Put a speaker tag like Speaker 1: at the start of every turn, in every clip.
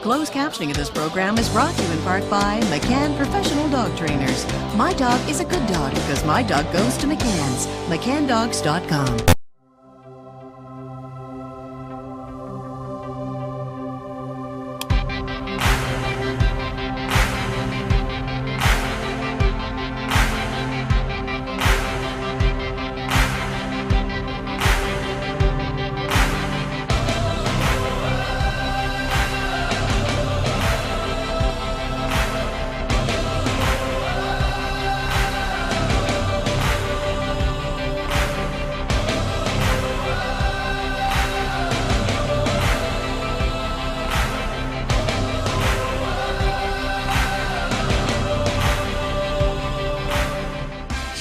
Speaker 1: Closed captioning of this program is brought to you in part by McCann Professional Dog Trainers. My dog is a good dog because my dog goes to McCann's. McCannDogs.com.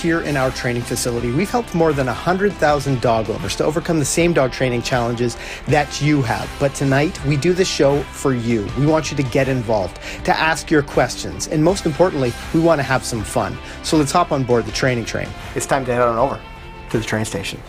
Speaker 2: Here in our training facility, we've helped more than 100,000 dog owners to overcome the same dog training challenges that you have. But tonight, we do this show for you. We want you to get involved, to ask your questions, and most importantly, we want to have some fun. So let's hop on board the training train. It's time to head on over to the train station.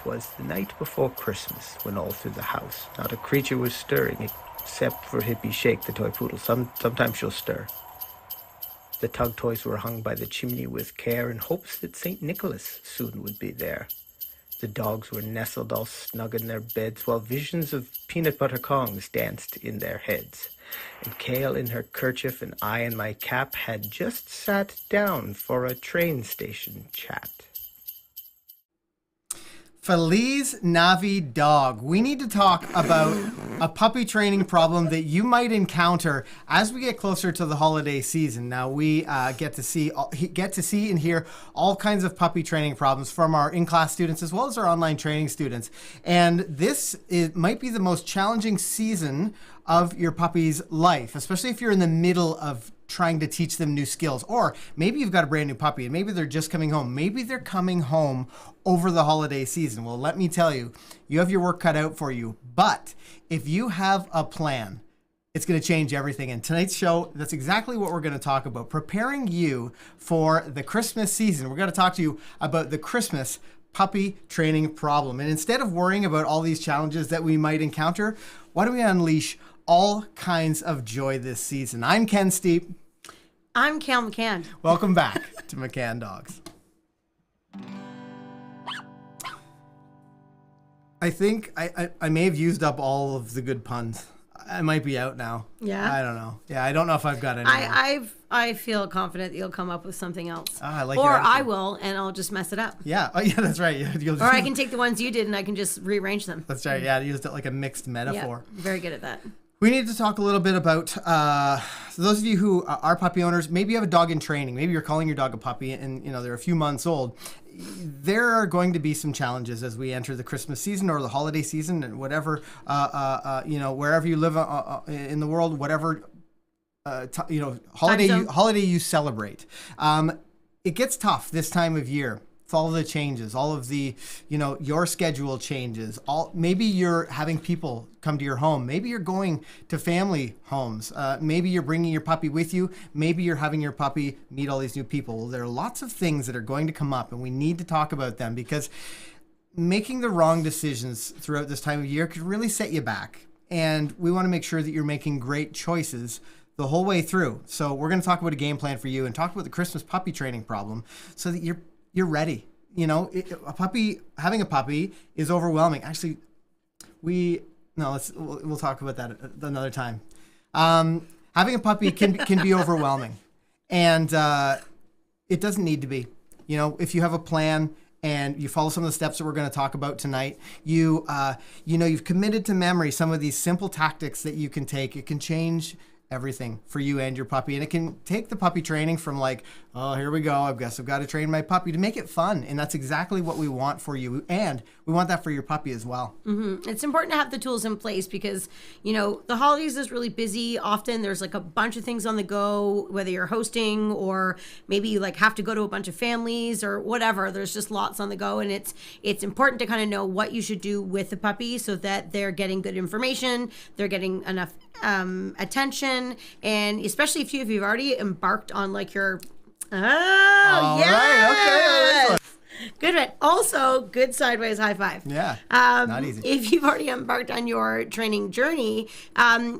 Speaker 2: 'Twas the night before Christmas, when all through the house not a creature was stirring, except for Hippie Shake, the toy poodle. Sometimes she'll stir. The tug toys were hung by the chimney with care, in hopes that St. Nicholas soon would be there. The dogs were nestled all snug in their beds, while visions of peanut butter kongs danced in their heads. And Kale in her kerchief and I in my cap had just sat down for a train station chat.
Speaker 3: Feliz Navidad. We need to talk about a puppy training problem that you might encounter as we get closer to the holiday season. Now we get to see and hear all kinds of puppy training problems from our in-class students as well as our online training students. And this might be the most challenging season of your puppy's life, especially if you're in the middle of trying to teach them new skills. Or maybe you've got a brand new puppy and maybe they're just coming home. Maybe they're coming home over the holiday season. Well, let me tell you, you have your work cut out for you. But if you have a plan, it's going to change everything. In tonight's show, that's exactly what we're going to talk about. Preparing you for the Christmas season. We're going to talk to you about the Christmas puppy training problem. And instead of worrying about all these challenges that we might encounter, why don't we unleash all kinds of joy this season? I'm Ken Steep.
Speaker 4: I'm Cal McCann.
Speaker 3: Welcome back to McCann Dogs. I think I may have used up all of the good puns. I might be out now.
Speaker 4: Yeah.
Speaker 3: I don't know. Yeah, I don't know if I've got any more.
Speaker 4: I feel confident that you'll come up with something else.
Speaker 3: I like
Speaker 4: or
Speaker 3: your
Speaker 4: I
Speaker 3: attitude.
Speaker 4: will, and I'll just mess it up.
Speaker 3: Yeah. Oh, yeah, that's right.
Speaker 4: Or I can take the ones you did and I can just rearrange them.
Speaker 3: That's right. Yeah, I used it like a mixed
Speaker 4: Yeah,
Speaker 3: metaphor.
Speaker 4: very good at that.
Speaker 3: We need to talk a little bit about so those of you who are puppy owners. Maybe you have a dog in training. Maybe you're calling your dog a puppy, and they're a few months old. There are going to be some challenges as we enter the Christmas season or the holiday season, and whatever wherever you live in the world, whatever holiday you celebrate. It gets tough this time of year. All of the changes, all of the, your schedule changes. Maybe you're having people come to your home. Maybe you're going to family homes. Maybe you're bringing your puppy with you. Maybe you're having your puppy meet all these new people. Well, there are lots of things that are going to come up, and we need to talk about them because making the wrong decisions throughout this time of year could really set you back. And we want to make sure that you're making great choices the whole way through. So we're going to talk about a game plan for you and talk about the Christmas puppy training problem so that you're ready. Having a puppy is overwhelming. Actually, we'll talk about that another time. Having a puppy can be overwhelming, and it doesn't need to be. If you have a plan and you follow some of the steps that we're going to talk about tonight, you've committed to memory some of these simple tactics that you can take. It can change everything for you and your puppy. And it can take the puppy training from like, oh, here we go, I guess I've got to train my puppy, to make it fun. And that's exactly what we want for you. And we want that for your puppy as well.
Speaker 4: Mm-hmm. It's important to have the tools in place because, the holidays is really busy. Often there's like a bunch of things on the go, whether you're hosting or maybe you have to go to a bunch of families or whatever. There's just lots on the go. And it's important to kind of know what you should do with the puppy so that they're getting good information, they're getting enough attention, and especially if you've already embarked on like your Oh,
Speaker 3: All
Speaker 4: yes.
Speaker 3: right, okay.
Speaker 4: Good one. Also, good sideways high five.
Speaker 3: Yeah, not easy.
Speaker 4: If you've already embarked on your training journey,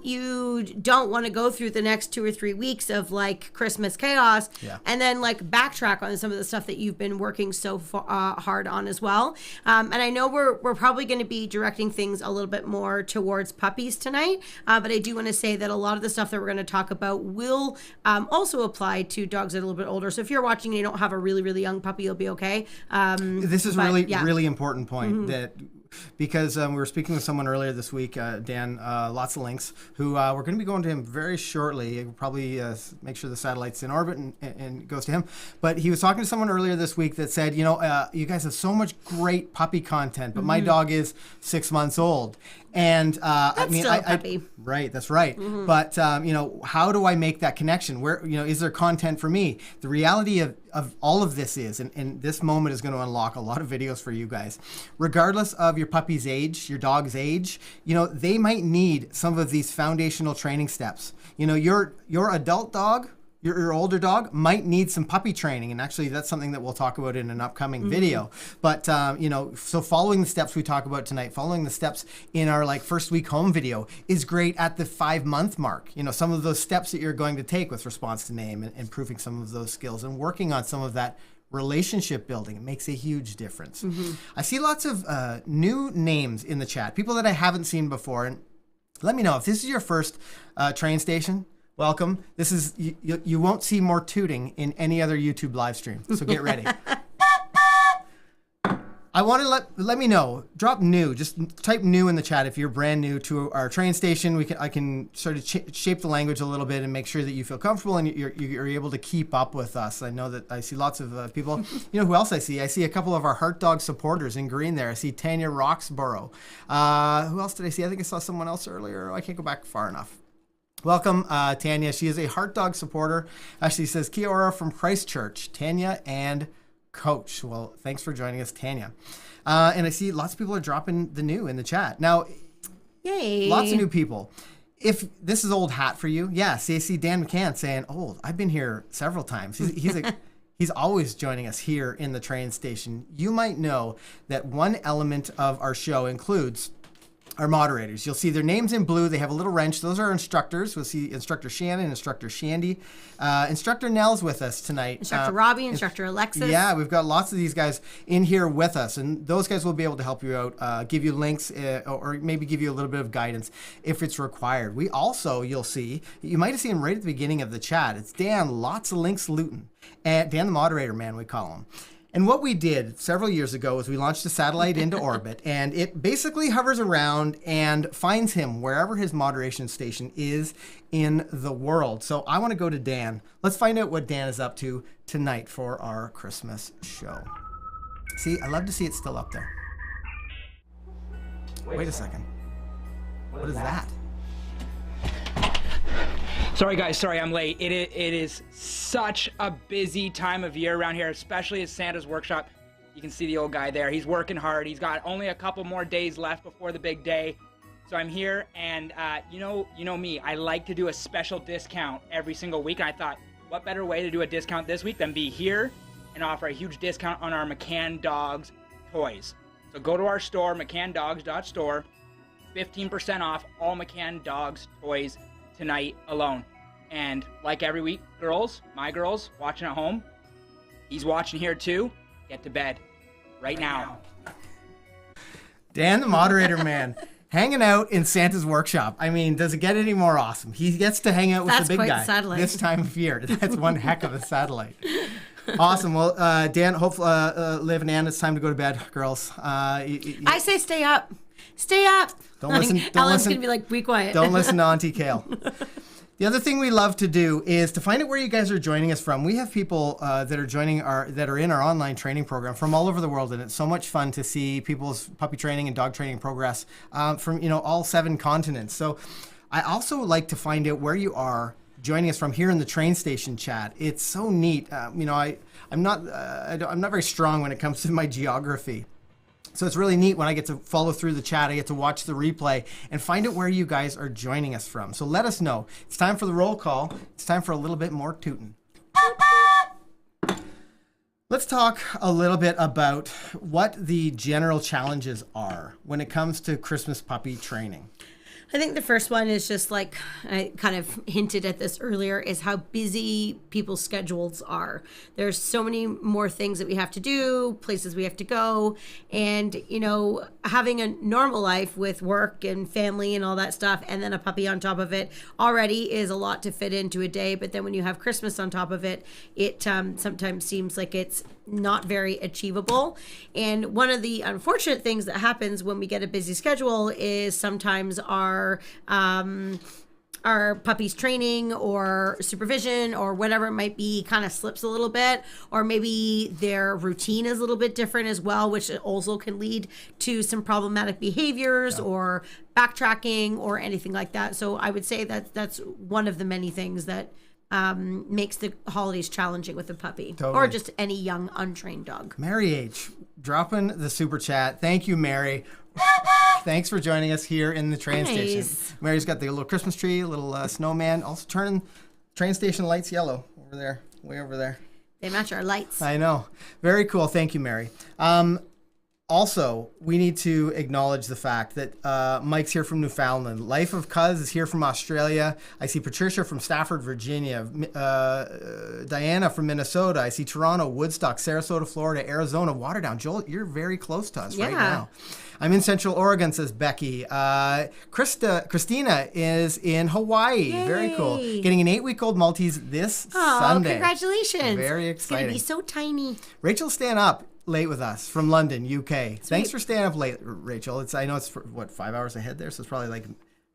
Speaker 4: you don't want to go through the next 2 or 3 weeks of like Christmas chaos, and then like backtrack on some of the stuff that you've been working so hard on as well. And I know we're probably going to be directing things a little bit more towards puppies tonight, but I do want to say that a lot of the stuff that we're going to talk about will also apply to dogs that are a little bit older. So if you're watching and you don't have a really, really young puppy, you'll be okay.
Speaker 3: This is really important point that because we were speaking with someone earlier this week, Dan, lots of links, who we're going to be going to him very shortly. We'll probably make sure the satellite's in orbit and goes to him. But he was talking to someone earlier this week that said, you guys have so much great puppy content, but my dog is 6 months old. And
Speaker 4: still a puppy.
Speaker 3: Right, that's right. But how do I make that connection? Where is there content for me? The reality of all of this is, and this moment is going to unlock a lot of videos for you guys. Regardless of your puppy's age, your dog's age, they might need some of these foundational training steps. Your adult dog, your older dog might need some puppy training, and actually that's something that we'll talk about in an upcoming video. But so following the steps we talk about tonight, following the steps in our first week home video is great at the 5-month mark. Some of those steps that you're going to take with response to name and improving some of those skills and working on some of that relationship building. It makes a huge difference. I see lots of new names in the chat, people that I haven't seen before, and let me know if this is your first train station. Welcome. This is you won't see more tooting in any other YouTube live stream, so get ready. I want to let me know. Drop new. Just type new in the chat if you're brand new to our train station. I can sort of shape the language a little bit and make sure that you feel comfortable and you're able to keep up with us. I know that I see lots of people. Who else I see? I see a couple of our Heart Dog supporters in green there. I see Tanya Roxborough. Who else did I see? I think I saw someone else earlier. I can't go back far enough. Welcome, Tanya. She is a Heart Dog supporter. She says, Kia ora from Christchurch, Tanya and Coach. Well, thanks for joining us, Tanya. And I see lots of people are dropping the new in the chat. Now,
Speaker 4: yay!
Speaker 3: Lots of new people. If this is old hat for you, I see Dan McCann saying, old. I've been here several times. He's always joining us here in the train station. You might know that one element of our show includes our moderators. You'll see their names in blue. They have a little wrench. Those are instructors. We'll see Instructor Shannon, Instructor Shandy. Instructor Nell's with us tonight.
Speaker 4: Instructor Robbie, Instructor Alexis.
Speaker 3: Yeah, we've got lots of these guys in here with us, and those guys will be able to help you out, give you links, or maybe give you a little bit of guidance if it's required. We also, you'll see, you might have seen him right at the beginning of the chat. It's Dan, lots of links Luton. And Dan the moderator man, we call him. And what we did several years ago is we launched a satellite into orbit, and it basically hovers around and finds him wherever his moderation station is in the world. So I want to go to Dan. Let's find out what Dan is up to tonight for our Christmas show. See, I love to see it still up there. Wait a second. What is that?
Speaker 5: Sorry guys, sorry I'm late. It is such a busy time of year around here, especially at Santa's workshop. You can see the old guy there. He's working hard. He's got only a couple more days left before the big day. So I'm here, and you know me, I like to do a special discount every single week. And I thought, what better way to do a discount this week than be here and offer a huge discount on our McCann Dogs toys. So go to our store, mccanndogs.store, 15% off all McCann Dogs toys tonight alone. And like every week, girls, my girls watching at home, he's watching here too. Get to bed right now.
Speaker 3: Dan the moderator man hanging out in Santa's workshop. I mean, does it get any more awesome? He gets to hang out with the big guy
Speaker 4: the satellite.
Speaker 3: This time of year. That's one heck of a satellite. Awesome. Well, Dan, hopefully, Liv and Ann, it's time to go to bed, girls.
Speaker 4: I say stay up. Stay up.
Speaker 3: Don't listen.
Speaker 4: Ellen's going to be like, be quiet.
Speaker 3: Don't listen to Auntie Kale. The other thing we love to do is to find out where you guys are joining us from. We have people that are in our online training program from all over the world, and it's so much fun to see people's puppy training and dog training progress from all 7 continents. So I also like to find out where you are joining us from here in the train station chat. It's so neat. I'm not very strong when it comes to my geography. So it's really neat when I get to follow through the chat. I get to watch the replay and find out where you guys are joining us from. So let us know. It's time for the roll call. It's time for a little bit more tootin'. Let's talk a little bit about what the general challenges are when it comes to Christmas puppy training.
Speaker 4: I think the first one is just like I kind of hinted at this earlier, is how busy people's schedules are. There's so many more things that we have to do, places we have to go, and having a normal life with work and family and all that stuff, and then a puppy on top of it already is a lot to fit into a day. But then when you have Christmas on top of it, it sometimes seems like it's not very achievable. And one of the unfortunate things that happens when we get a busy schedule is sometimes our puppy's training or supervision or whatever it might be kind of slips a little bit, or maybe their routine is a little bit different as well, which also can lead to some problematic behaviors or backtracking or anything like that. So I would say that that's one of the many things that makes the holidays challenging with a puppy or just any young untrained dog.
Speaker 3: Mary H, dropping the super chat. Thank you, Mary. Thanks for joining us here in the train station. Mary's got the little Christmas tree, a little snowman, also turning train station lights yellow over there, way over there.
Speaker 4: They match our lights.
Speaker 3: I know. Very cool. Thank you, Mary. Also, we need to acknowledge the fact that Mike's here from Newfoundland. Life of Cuz is here from Australia. I see Patricia from Stafford, Virginia. Diana from Minnesota. I see Toronto, Woodstock, Sarasota, Florida, Arizona, Waterdown. Joel, you're very close to us right now. I'm in Central Oregon, says Becky. Christina is in Hawaii.
Speaker 4: Yay.
Speaker 3: Very cool. Getting an 8-week-old Maltese this Sunday.
Speaker 4: Congratulations.
Speaker 3: Very exciting.
Speaker 4: It's going to be so tiny.
Speaker 3: Rachel, stand up. Late with us from London, UK. Sweet. Thanks for staying up late, Rachel. I know it's 5 hours ahead there, so it's probably like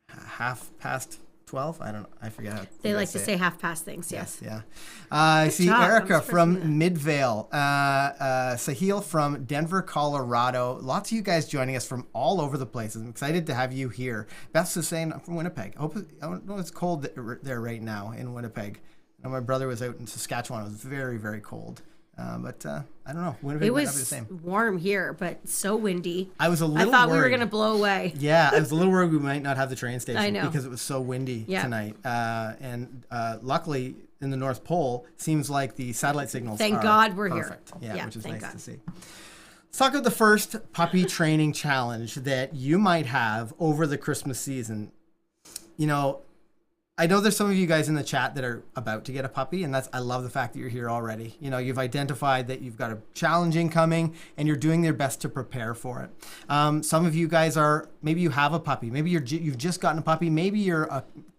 Speaker 3: 12:30. I don't know. I forget how
Speaker 4: they like to say half past things. Yes.
Speaker 3: Yeah. I see
Speaker 4: job.
Speaker 3: Erica from Midvale, Sahil from Denver, Colorado. Lots of you guys joining us from all over the place. I'm excited to have you here. Beth is saying I'm from Winnipeg. I don't know it's cold there right now in Winnipeg. I know my brother was out in Saskatchewan. It was very, very cold. But I don't know. Winnipeg might not be the same.
Speaker 4: It was warm here, but so windy.
Speaker 3: I was a little
Speaker 4: I thought
Speaker 3: worried.
Speaker 4: we were going to blow away.
Speaker 3: Yeah, I was a little worried we might not have the train station.
Speaker 4: I know.
Speaker 3: Because it was so windy tonight. And luckily, in the North Pole, seems like the satellite signals
Speaker 4: Thank
Speaker 3: are
Speaker 4: God we're
Speaker 3: perfect.
Speaker 4: here.
Speaker 3: Yeah, which is nice
Speaker 4: God.
Speaker 3: to see. Let's talk about the first puppy training challenge that you might have over the Christmas season. I know there's some of you guys in the chat that are about to get a puppy, and I love the fact that you're here already. You've identified that you've got a challenge incoming, and you're doing your best to prepare for it. Some of you guys maybe you have a puppy. Maybe you've just gotten a puppy. Maybe you're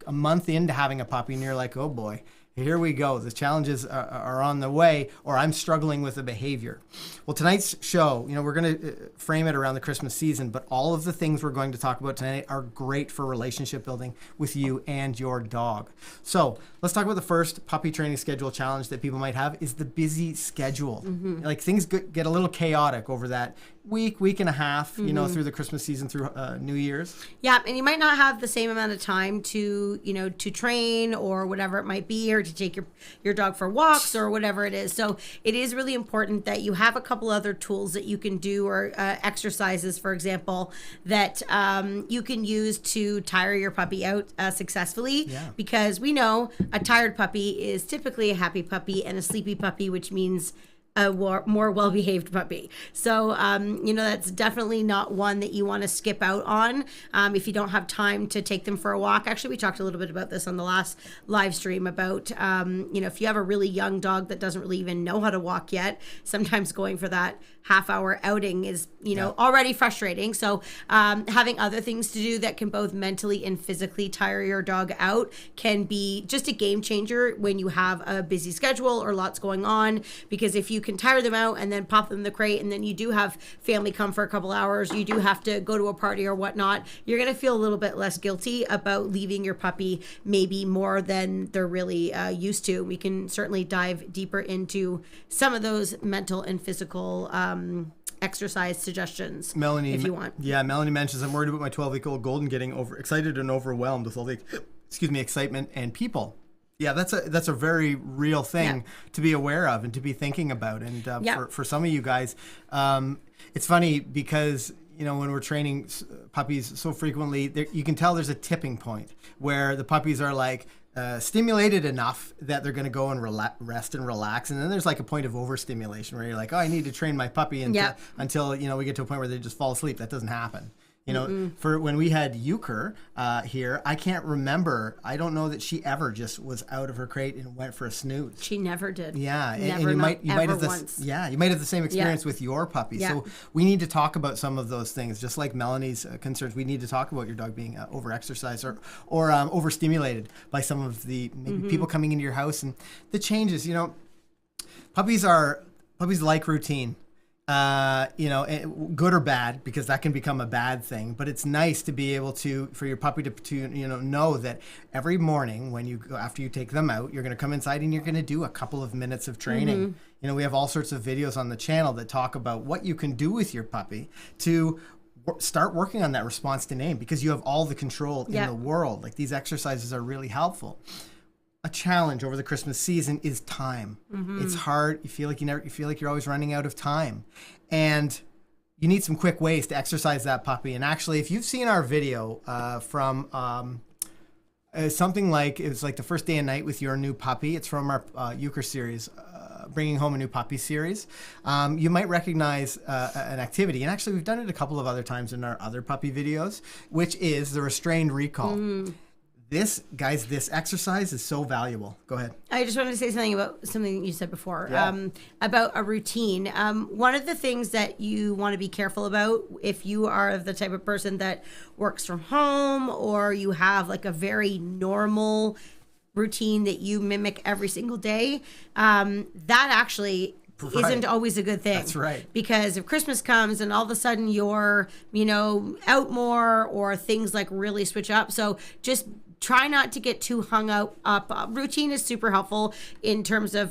Speaker 3: a month into having a puppy, and you're like, oh boy, here we go. The challenges are on the way, or I'm struggling with the behavior. Well, tonight's show, we're going to frame it around the Christmas season, but all of the things we're going to talk about tonight are great for relationship building with you and your dog. So let's talk about the first puppy training schedule challenge that people might have is the busy schedule. Mm-hmm. Like things get a little chaotic over that week and a half, through the Christmas season, through New Year's.
Speaker 4: Yeah, and you might not have the same amount of time to train or whatever it might be, or to take your dog for walks or whatever it is. So it is really important that you have a couple other tools that you can do, or exercises, for example, that you can use to tire your puppy out successfully. Yeah. Because we know a tired puppy is typically a happy puppy, and a sleepy puppy, which means a more well-behaved puppy. So, that's definitely not one that you want to skip out on if you don't have time to take them for a walk. Actually, we talked a little bit about this on the last live stream about, if you have a really young dog that doesn't really even know how to walk yet, sometimes going for that half-hour outing is, already frustrating. So having other things to do that can both mentally and physically tire your dog out can be just a game changer when you have a busy schedule or lots going on, because if you can tire them out and then pop them in the crate, and then you do have family come for a couple hours, you do have to go to a party or whatnot, you're going to feel a little bit less guilty about leaving your puppy maybe more than they're really used to. We can certainly dive deeper into some of those mental and physical exercise suggestions, Melanie, if you want.
Speaker 3: Yeah, Melanie mentions, I'm worried about my 12-week-old Golden getting excited and overwhelmed with all the excitement and people. Yeah, that's a very real thing to be aware of and to be thinking about. And for some of you guys, it's funny because when we're training puppies so frequently, you can tell there's a tipping point where the puppies are like stimulated enough that they're going to go and rest and relax. And then there's like a point of overstimulation where you're like, oh, I need to train my puppy until we get to a point where they just fall asleep. That doesn't happen. For when we had Euchre here, I can't remember. I don't know that she ever just was out of her crate and went for a snooze.
Speaker 4: She never did.
Speaker 3: Yeah,
Speaker 4: never,
Speaker 3: and you might have
Speaker 4: once.
Speaker 3: you might have the same experience with your puppy.
Speaker 4: Yeah.
Speaker 3: So we need to talk about some of those things, just like Melanie's concerns. We need to talk about your dog being overexercised or overstimulated by some of the maybe people coming into your house and the changes. Puppies like routine. Good or bad, because that can become a bad thing. But it's nice to be able for your puppy to know that every morning after you take them out, you're going to come inside and you're going to do a couple of minutes of training. We have all sorts of videos on the channel that talk about what you can do with your puppy to start working on that response to name, because you have all the control in the world. Like, these exercises are really helpful. A challenge over the Christmas season is time. It's hard. You feel like you're always running out of time, and you need some quick ways to exercise that puppy. And actually, if you've seen our video from something like, it was like the first day and night with your new puppy. It's from our Euchre series, Bringing Home a New Puppy series. You might recognize an activity, and actually we've done it a couple of other times in our other puppy videos, which is the restrained recall. This exercise is so valuable. Go ahead.
Speaker 4: I just wanted to say something about something you said before,
Speaker 3: Yeah.
Speaker 4: about a routine. One of the things that you want to be careful about, if you are the type of person that works from home, or you have like a very normal routine that you mimic every single day, that actually isn't always a good thing.
Speaker 3: That's right.
Speaker 4: Because if Christmas comes and all of a sudden you're, out more, or things like really switch up. So just try not to get too hung up. Routine is super helpful in terms of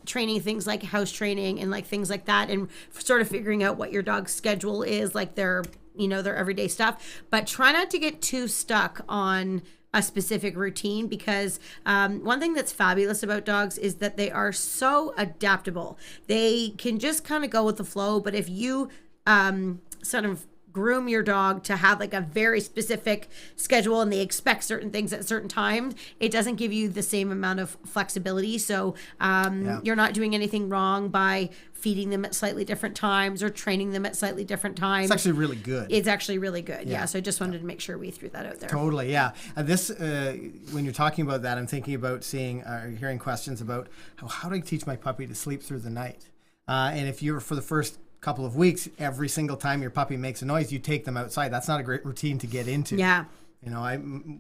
Speaker 4: training, things like house training and like things like that, and sort of figuring out what your dog's schedule is, like their everyday stuff. But try not to get too stuck on a specific routine, because one thing that's fabulous about dogs is that they are so adaptable. They can just kind of go with the flow, but if you sort of groom your dog to have like a very specific schedule and they expect certain things at certain times, it doesn't give you the same amount of flexibility. So you're not doing anything wrong by feeding them at slightly different times or training them at slightly different times.
Speaker 3: It's actually really good.
Speaker 4: It's actually really good. Yeah. So I just wanted to make sure we threw that out there.
Speaker 3: Totally. Yeah. This, when you're talking about that, I'm thinking about hearing questions about how do I teach my puppy to sleep through the night? And if you're, for the first couple of weeks, every single time your puppy makes a noise, you take them outside. That's not a great routine to get into.
Speaker 4: Yeah.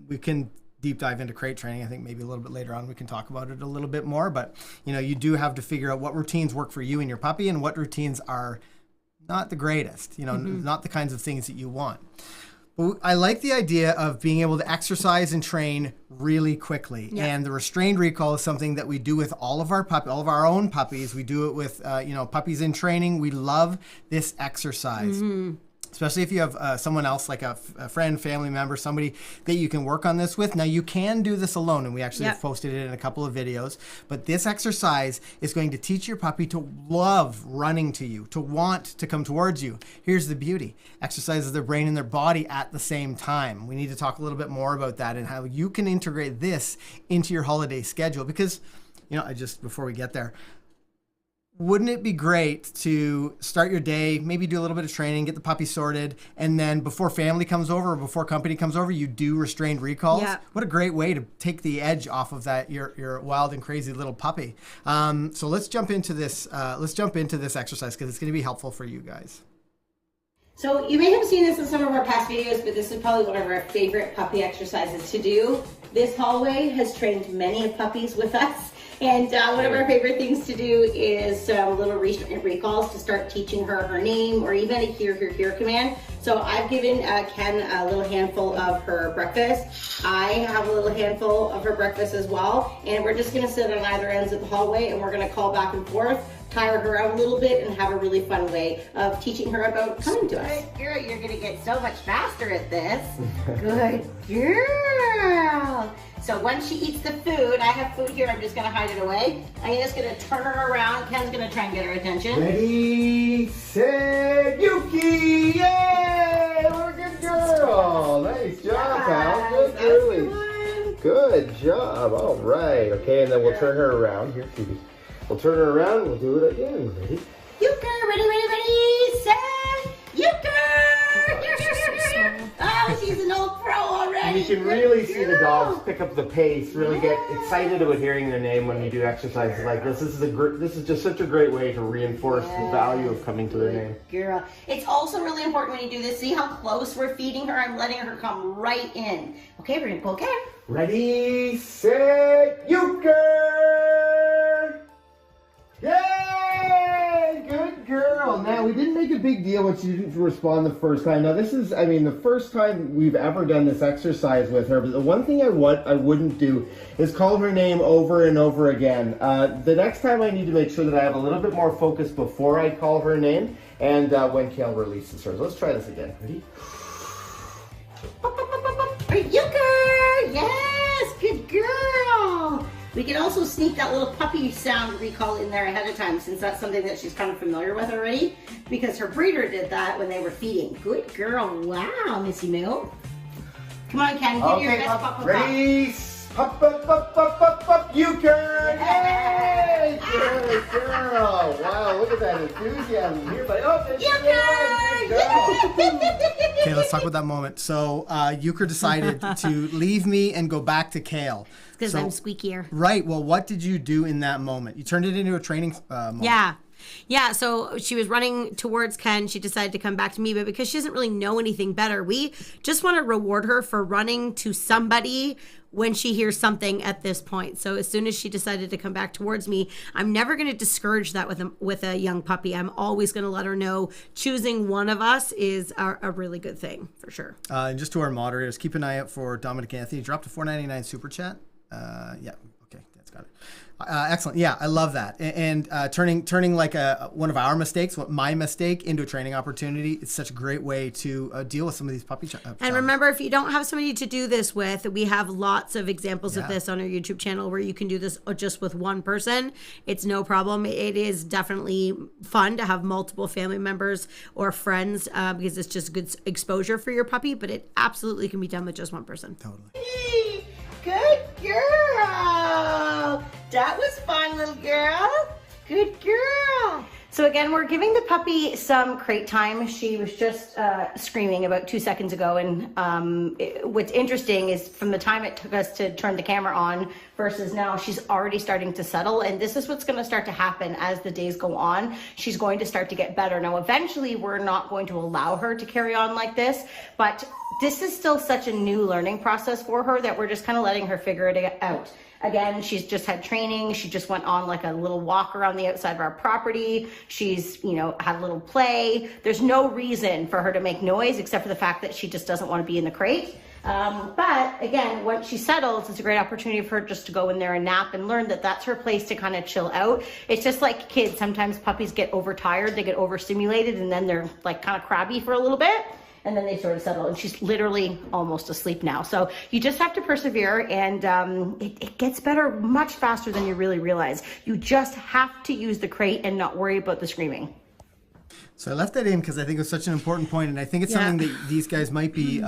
Speaker 3: We can deep dive into crate training. I think maybe a little bit later on we can talk about it a little bit more, but you do have to figure out what routines work for you and your puppy and what routines are not the greatest, not the kinds of things that you want. But I like the idea of being able to exercise and train really quickly. Yeah. And the restrained recall is something that we do with all of our own puppies. We do it with, puppies in training. We love this exercise. Especially if you have someone else, like a friend, family member, somebody that you can work on this with. Now, you can do this alone, and we actually have posted it in a couple of videos. But this exercise is going to teach your puppy to love running to you, to want to come towards you. Here's the beauty. Exercises their brain and their body at the same time. We need to talk a little bit more about that and how you can integrate this into your holiday schedule. Because, before we get there, wouldn't it be great to start your day, maybe do a little bit of training, get the puppy sorted, and then before family comes over or before company comes over, you do restrained recalls? Yeah. What a great way to take the edge off of that your wild and crazy little puppy. So let's jump into this. Exercise, because it's going to be helpful for you guys.
Speaker 6: So you may have seen this in some of our past videos, but this is probably one of our favorite puppy exercises to do. This hallway has trained many of puppies with us. And one of our favorite things to do is little restraint recalls to start teaching her name, or even a here command. So I've given Ken a little handful of her breakfast. I have a little handful of her breakfast as well. And we're just gonna sit on either ends of the hallway, and we're gonna call back and forth, tire her out a little bit, and have a really fun way of teaching her about coming to us. Good girl, you're gonna get so much faster at this. Good girl. So once she eats the food, I have food here, I'm just gonna hide it away. I'm just gonna turn her around. Ken's gonna try and get her attention.
Speaker 7: Ready, set, Yuki! Yay! What a good girl! Nice job, pal. Good girly. Good job. All right. Okay, and then we'll turn her around. Here, cutie. We'll turn her around. We'll do it again. Ready?
Speaker 6: Euchre, ready, set, Euchre! Oh, she's an old pro already.
Speaker 7: You can
Speaker 6: Good
Speaker 7: really see the
Speaker 6: girl.
Speaker 7: dogs pick up the pace, really get excited about hearing their name when we do exercises like this. This is just such a great way to reinforce the value of coming to their name.
Speaker 6: Girl. It's also really important when you do this. See how close we're feeding her? I'm letting her come right in. Okay, we're gonna pull Karen.
Speaker 7: Ready, set, euchre! Yay! Good girl. Now, we didn't make a big deal when she didn't respond the first time. Now, this is, the first time we've ever done this exercise with her. But the one thing I wouldn't do is call her name over and over again. The next time I need to make sure that I have a little bit more focus before I call her name and when Kale releases her. So let's try this again. Ready?
Speaker 6: Euchre! Yes, good girl. We can also sneak that little puppy sound recall in there ahead of time, since that's something that she's kind of familiar with already, because her breeder did that when they were feeding. Good girl. Wow, Missy Moo. Come on, Ken, give your best pop.
Speaker 7: Ready, pop, pop, pop, pop, pop, pop, euchre! Yay! Good girl. Wow, look at that enthusiasm here. But
Speaker 3: Okay, let's talk about that moment. So Euchre decided to leave me and go back to Kale.
Speaker 4: Because I'm squeakier.
Speaker 3: Right. Well, what did you do in that moment? You turned it into a training moment.
Speaker 4: Yeah, so she was running towards Ken. She decided to come back to me, but because she doesn't really know anything better, we just want to reward her for running to somebody when she hears something at this point. So as soon as she decided to come back towards me, I'm never going to discourage that with a young puppy. I'm always going to let her know choosing one of us is a really good thing, for sure.
Speaker 3: And just to our moderators, keep an eye out for Dominic Anthony. Dropped a $4.99 super chat. Yeah. Okay, that's got it. Excellent. Yeah, I love that. And turning like one of our mistakes, my mistake, into a training opportunity. It's such a great way to deal with some of these puppy challenges.
Speaker 4: And remember, if you don't have somebody to do this with, we have lots of examples of this on our YouTube channel where you can do this just with one person. It's no problem. It is definitely fun to have multiple family members or friends because it's just good exposure for your puppy, but it absolutely can be done with just one person.
Speaker 3: Totally.
Speaker 6: Good girl. That was fun, little girl. Good girl. So again, we're giving the puppy some crate time. She was just screaming about 2 seconds ago. And what's interesting is from the time it took us to turn the camera on versus now, she's already starting to settle. And this is what's going to start to happen as the days go on. She's going to start to get better. Now, eventually, we're not going to allow her to carry on like this, but this is still such a new learning process for her that we're just kind of letting her figure it out. Again, she's just had training. She just went on like a little walk around the outside of our property. She's, had a little play. There's no reason for her to make noise except for the fact that she just doesn't want to be in the crate. But again, once she settles, it's a great opportunity for her just to go in there and nap and learn that that's her place to kind of chill out. It's just like kids. Sometimes puppies get overtired, they get overstimulated, and then they're like kind of crabby for a little bit. And then they sort of settle, and she's literally almost asleep now. So you just have to persevere, and it gets better much faster than you really realize. You just have to use the crate and not worry about the screaming.
Speaker 3: So I left that in because I think it's such an important point, and I think it's something that these guys might be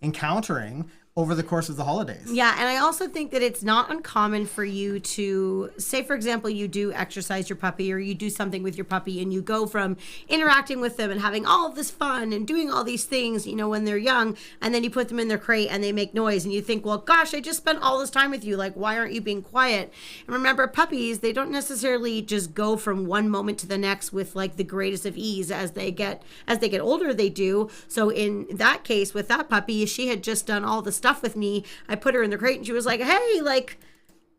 Speaker 3: encountering over the course of the holidays.
Speaker 4: Yeah, and I also think that it's not uncommon for you to, say, for example, you do exercise your puppy or you do something with your puppy and you go from interacting with them and having all of this fun and doing all these things, when they're young, and then you put them in their crate and they make noise and you think, well, gosh, I just spent all this time with you. Like, why aren't you being quiet? And remember, puppies, they don't necessarily just go from one moment to the next with like the greatest of ease. As they get older, they do. So in that case, with that puppy, she had just done all the stuff with me. I put her in the crate and she was like, hey, like,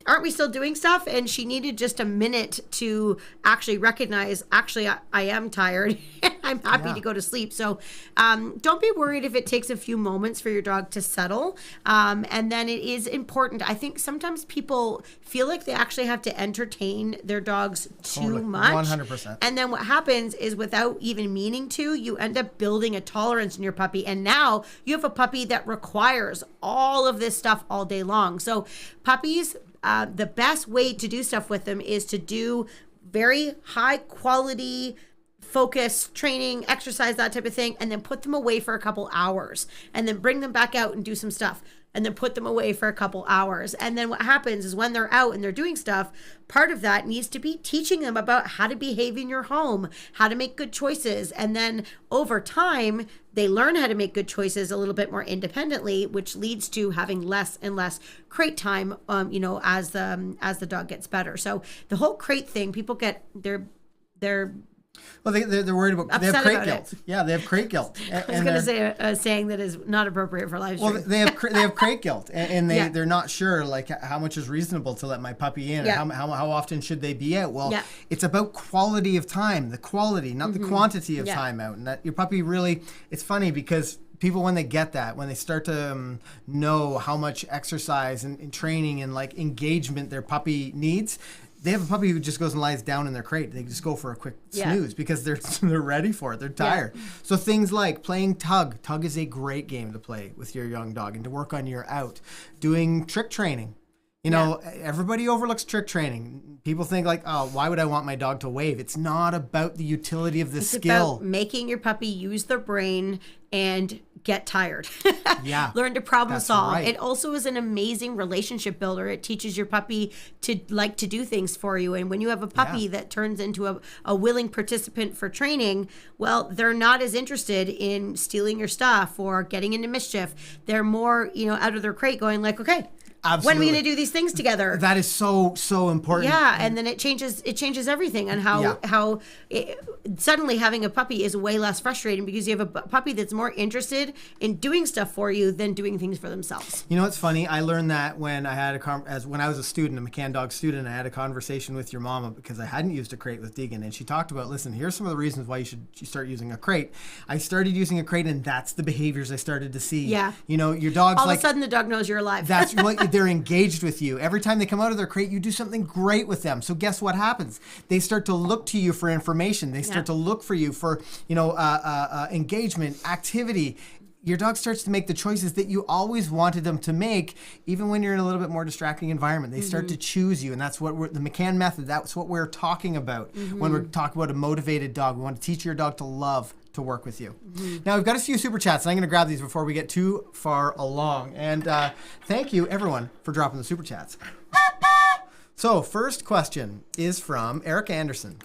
Speaker 4: aren't we still doing stuff? And she needed just a minute to actually recognize, I am tired. I'm happy to go to sleep. So don't be worried if it takes a few moments for your dog to settle. And then it is important. I think sometimes people feel like they actually have to entertain their dogs too much.
Speaker 3: 100%.
Speaker 4: And then what happens is, without even meaning to, you end up building a tolerance in your puppy. And now you have a puppy that requires all of this stuff all day long. So puppies, the best way to do stuff with them is to do very high quality focus, training, exercise, that type of thing, and then put them away for a couple hours, and then bring them back out and do some stuff, and then put them away for a couple hours. And then what happens is when they're out and they're doing stuff, part of that needs to be teaching them about how to behave in your home, how to make good choices. And then over time, they learn how to make good choices a little bit more independently, which leads to having less and less crate time, as the dog gets better. So the whole crate thing, people get they're
Speaker 3: Well, they're worried about, they have
Speaker 4: Upset
Speaker 3: crate
Speaker 4: about
Speaker 3: guilt.
Speaker 4: it.
Speaker 3: Yeah, they have crate guilt.
Speaker 4: I was going to say a saying that is not appropriate for live stream.
Speaker 3: Well, they have crate guilt, and
Speaker 4: Yeah.
Speaker 3: they're not sure like how much is reasonable to let my puppy in,
Speaker 4: Yeah.
Speaker 3: or how often should they be out. Well,
Speaker 4: Yeah.
Speaker 3: it's about quality of time, the quality, not the quantity of
Speaker 4: Yeah.
Speaker 3: time out, and that your puppy really. It's funny because people, when they get that, when they start to know how much exercise and training and like engagement their puppy needs. They have a puppy who just goes and lies down in their crate. They just go for a quick
Speaker 4: Yeah.
Speaker 3: snooze because they're ready for it. They're tired. So things like playing tug. Tug is a great game to play with your young dog and to work on your out. Doing trick training. Everybody overlooks trick training. People think like, oh, why would I want my dog to wave? It's not about the utility of the
Speaker 4: It's
Speaker 3: skill.
Speaker 4: about making your puppy use their brain and get tired.
Speaker 3: Yeah.
Speaker 4: Learn to problem
Speaker 3: That's
Speaker 4: solve.
Speaker 3: right.
Speaker 4: It also is an amazing relationship builder. It teaches your puppy to like to do things for you. And when you have a puppy that turns into a willing participant for training, well, they're not as interested in stealing your stuff or getting into mischief. They're more, out of their crate going like, okay, when are we
Speaker 3: Absolutely.
Speaker 4: going to do these things together?
Speaker 3: That is so important.
Speaker 4: Yeah, and then it changes everything on how suddenly having a puppy is way less frustrating because you have a puppy that's more interested in doing stuff for you than doing things for themselves.
Speaker 3: You know what's funny? I learned that when I had when I was a student, a McCann Dog student, I had a conversation with your mama because I hadn't used a crate with Deegan, and she talked about, listen, here's some of the reasons why you should start using a crate. I started using a crate, and that's the behaviors I started to see.
Speaker 4: Yeah.
Speaker 3: Your dog's
Speaker 4: All
Speaker 3: like,
Speaker 4: of a sudden, the dog knows you're alive.
Speaker 3: that's what they're engaged with you. Every time they come out of their crate, you do something great with them. So guess what happens? They start to look to you for information. They start to look for you for, engagement, activity. Your dog starts to make the choices that you always wanted them to make, even when you're in a little bit more distracting environment. They start to choose you, and that's what the McCann method, that's what we're talking about when we're talking about a motivated dog. We want to teach your dog to love to work with you. Now, we've got a few super chats, and I'm going to grab these before we get too far along. And thank you, everyone, for dropping the super chats. So, first question is from Erica Anderson.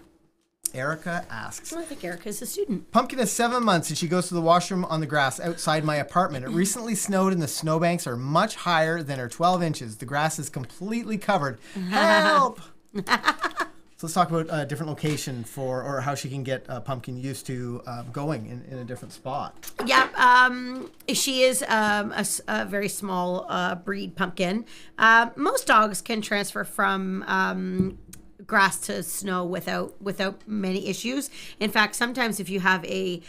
Speaker 3: Erica asks,
Speaker 4: I think Erica's a student.
Speaker 3: Pumpkin is 7 months and she goes to the washroom on the grass outside my apartment. It recently snowed and the snowbanks are much higher than her 12 inches. The grass is completely covered. Help! So let's talk about a different location or how she can get Pumpkin used to going in a different spot.
Speaker 4: Yeah, she is a very small breed Pumpkin. Most dogs can transfer from grass to snow without many issues. In fact, sometimes if you have a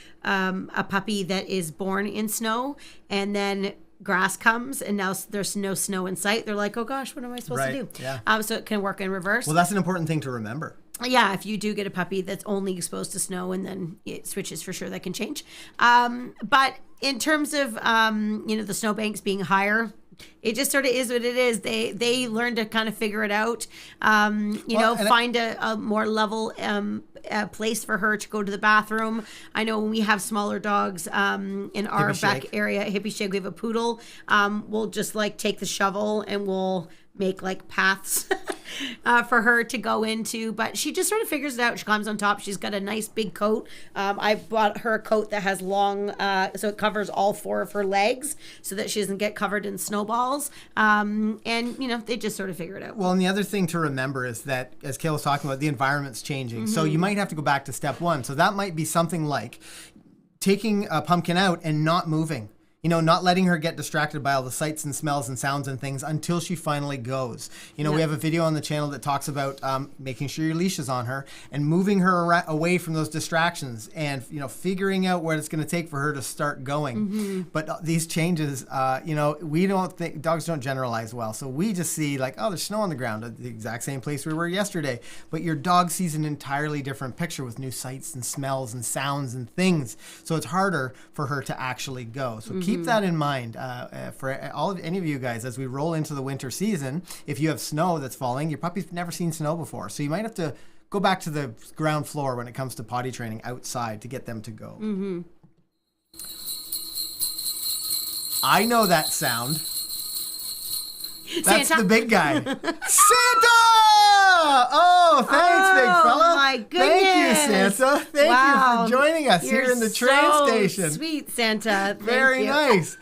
Speaker 4: puppy that is born in snow and then grass comes and now there's no snow in sight, they're like, oh gosh, what am I supposed to do?
Speaker 3: Yeah.
Speaker 4: So it can work in reverse.
Speaker 3: Well, that's an important thing to remember.
Speaker 4: Yeah, if you do get a puppy that's only exposed to snow and then it switches, for sure that can change. But in terms of the snowbanks being higher, it just sort of is what it is. They learn to kind of figure it out. Find a more level place for her to go to the bathroom. I know when we have smaller dogs in our
Speaker 3: Hippie
Speaker 4: back
Speaker 3: Shake.
Speaker 4: area, Hippie Shake, we have a poodle. We'll just like take the shovel and we'll make like paths for her to go into, but she just sort of figures it out. She climbs on top. She's got a nice big coat. I bought her a coat that has long, so it covers all four of her legs so that she doesn't get covered in snowballs. And they just sort of figure it out.
Speaker 3: Well, and the other thing to remember is that, as Kayla was talking about, the environment's changing. So you might have to go back to step one. So that might be something like taking a Pumpkin out and not moving. Not letting her get distracted by all the sights and smells and sounds and things until she finally goes. We have a video on the channel that talks about making sure your leash is on her and moving her away from those distractions and, figuring out what it's going to take for her to start going. But these changes, we don't think, dogs don't generalize well. So we just see like, oh, there's snow on the ground at the exact same place we were yesterday. But your dog sees an entirely different picture with new sights and smells and sounds and things. So it's harder for her to actually go. So keep that in mind for any of you guys as we roll into the winter season. If you have snow that's falling, your puppy's never seen snow before, so you might have to go back to the ground floor when it comes to potty training outside to get them to go. Mm-hmm. I know that sound. That's
Speaker 4: Santa?
Speaker 3: the big guy. Santa! Oh, thanks, big fella.
Speaker 4: Oh, my goodness.
Speaker 3: Thank you, Santa. Thank you for joining us here in the train station.
Speaker 4: Sweet, Santa.
Speaker 3: Very nice.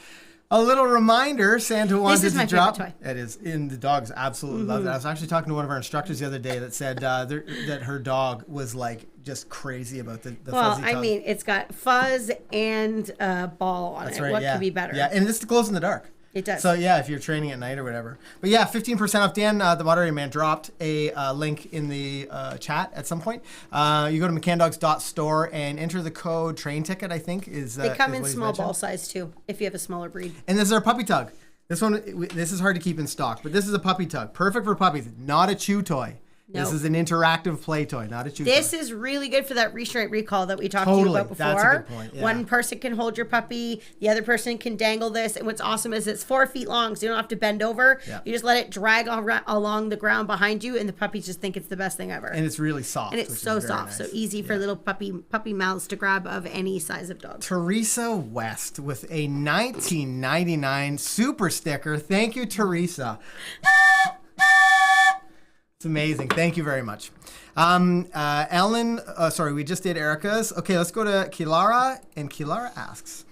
Speaker 3: A little reminder, Santa wanted
Speaker 4: is
Speaker 3: to
Speaker 4: my
Speaker 3: drop.
Speaker 4: favorite toy.
Speaker 3: It is, and the dogs absolutely love it. I was actually talking to one of our instructors the other day that said that her dog was like just crazy about the fuzzy tongue.
Speaker 4: I mean, it's got fuzz and ball on
Speaker 3: That's
Speaker 4: it.
Speaker 3: right,
Speaker 4: What
Speaker 3: yeah.
Speaker 4: could be better?
Speaker 3: Yeah, and this glows in the dark.
Speaker 4: It does.
Speaker 3: So yeah, if you're training at night or whatever. But yeah, 15% off. Dan, the moderator man, dropped a link in the chat at some point. You go to mccandogs.store and enter the code train ticket, I think is.
Speaker 4: They come
Speaker 3: is
Speaker 4: in
Speaker 3: what he's
Speaker 4: small
Speaker 3: mentioned.
Speaker 4: ball size too, if you have a smaller breed.
Speaker 3: And this is our puppy tug. This is hard to keep in stock, but this is a puppy tug, perfect for puppies. Not a chew toy.
Speaker 4: No.
Speaker 3: This is an interactive play toy, not a chew toy.
Speaker 4: This is really good for that restraint recall that we talked to you
Speaker 3: Totally.
Speaker 4: about before.
Speaker 3: That's a good point, yeah.
Speaker 4: One person can hold your puppy, the other person can dangle this. And what's awesome is it's 4 feet long, so you don't have to bend over.
Speaker 3: Yeah.
Speaker 4: You just let it drag along the ground behind you, and the puppies just think it's the best thing ever.
Speaker 3: And it's really soft.
Speaker 4: And it's
Speaker 3: which
Speaker 4: so
Speaker 3: is very
Speaker 4: soft, so
Speaker 3: nice.
Speaker 4: easy for little puppy mouths to grab of any size of dog.
Speaker 3: Teresa West with a 1999 super sticker. Thank you, Teresa. It's amazing. Thank you very much. Ellen, we just did Erica's. Okay, let's go to Kilara. And Kilara asks,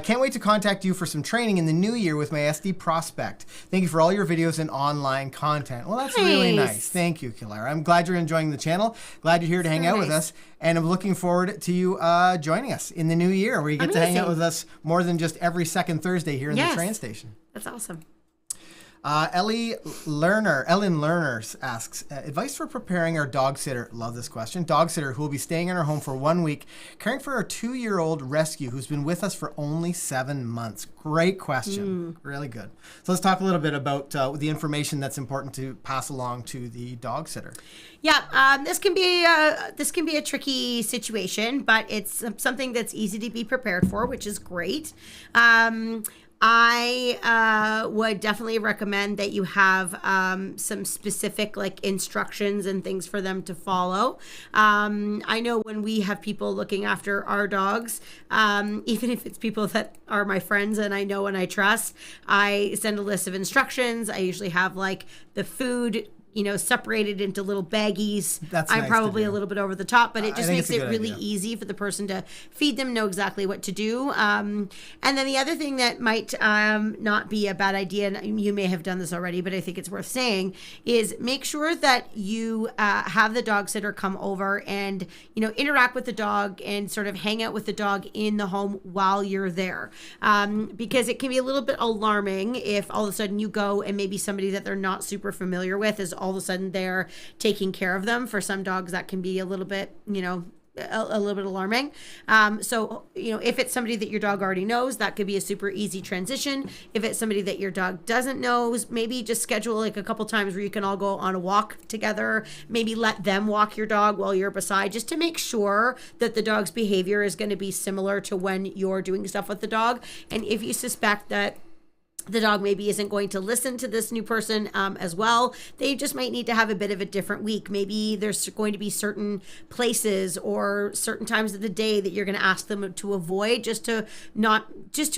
Speaker 3: can't wait to contact you for some training in the new year with my SD Prospect. Thank you for all your videos and online content. Well, that's really nice. Thank you, Kilara. I'm glad you're enjoying the channel. Glad you're here to hang out with us. And I'm looking forward to you joining us in the new year where you get to hang out with us more than just every second Thursday here in the train station.
Speaker 4: That's awesome.
Speaker 3: Ellen Lerner asks, advice for preparing our dog sitter. Love this question. Dog sitter who will be staying in our home for 1 week, caring for our 2-year-old rescue who's been with us for only 7 months. Great question. Really good. So let's talk a little bit about the information that's important to pass along to the dog sitter.
Speaker 4: Yeah, this can be a tricky situation, but it's something that's easy to be prepared for, which is great. I would definitely recommend that you have some specific like instructions and things for them to follow. I know when we have people looking after our dogs, even if it's people that are my friends and I know and I trust, I send a list of instructions. I usually have like the food separated into little baggies.
Speaker 3: That's
Speaker 4: I'm
Speaker 3: nice
Speaker 4: probably
Speaker 3: to do.
Speaker 4: a little bit over the top, but it
Speaker 3: I
Speaker 4: just
Speaker 3: think
Speaker 4: makes
Speaker 3: it's a
Speaker 4: it
Speaker 3: good
Speaker 4: really
Speaker 3: idea.
Speaker 4: easy for the person to feed them, know exactly what to do. And then the other thing that might not be a bad idea, and you may have done this already, but I think it's worth saying, is make sure that you have the dog sitter come over and interact with the dog and sort of hang out with the dog in the home while you're there, because it can be a little bit alarming if all of a sudden you go and maybe somebody that they're not super familiar with is all of a sudden there taking care of them. For some dogs that can be a little bit a little bit alarming. So if it's somebody that your dog already knows, that could be a super easy transition. If it's somebody that your dog doesn't know, maybe just schedule like a couple times where you can all go on a walk together. Maybe let them walk your dog while you're beside, just to make sure that the dog's behavior is going to be similar to when you're doing stuff with the dog. And if you suspect that the dog maybe isn't going to listen to this new person as well, they just might need to have a bit of a different week. Maybe there's going to be certain places or certain times of the day that you're going to ask them to avoid, just to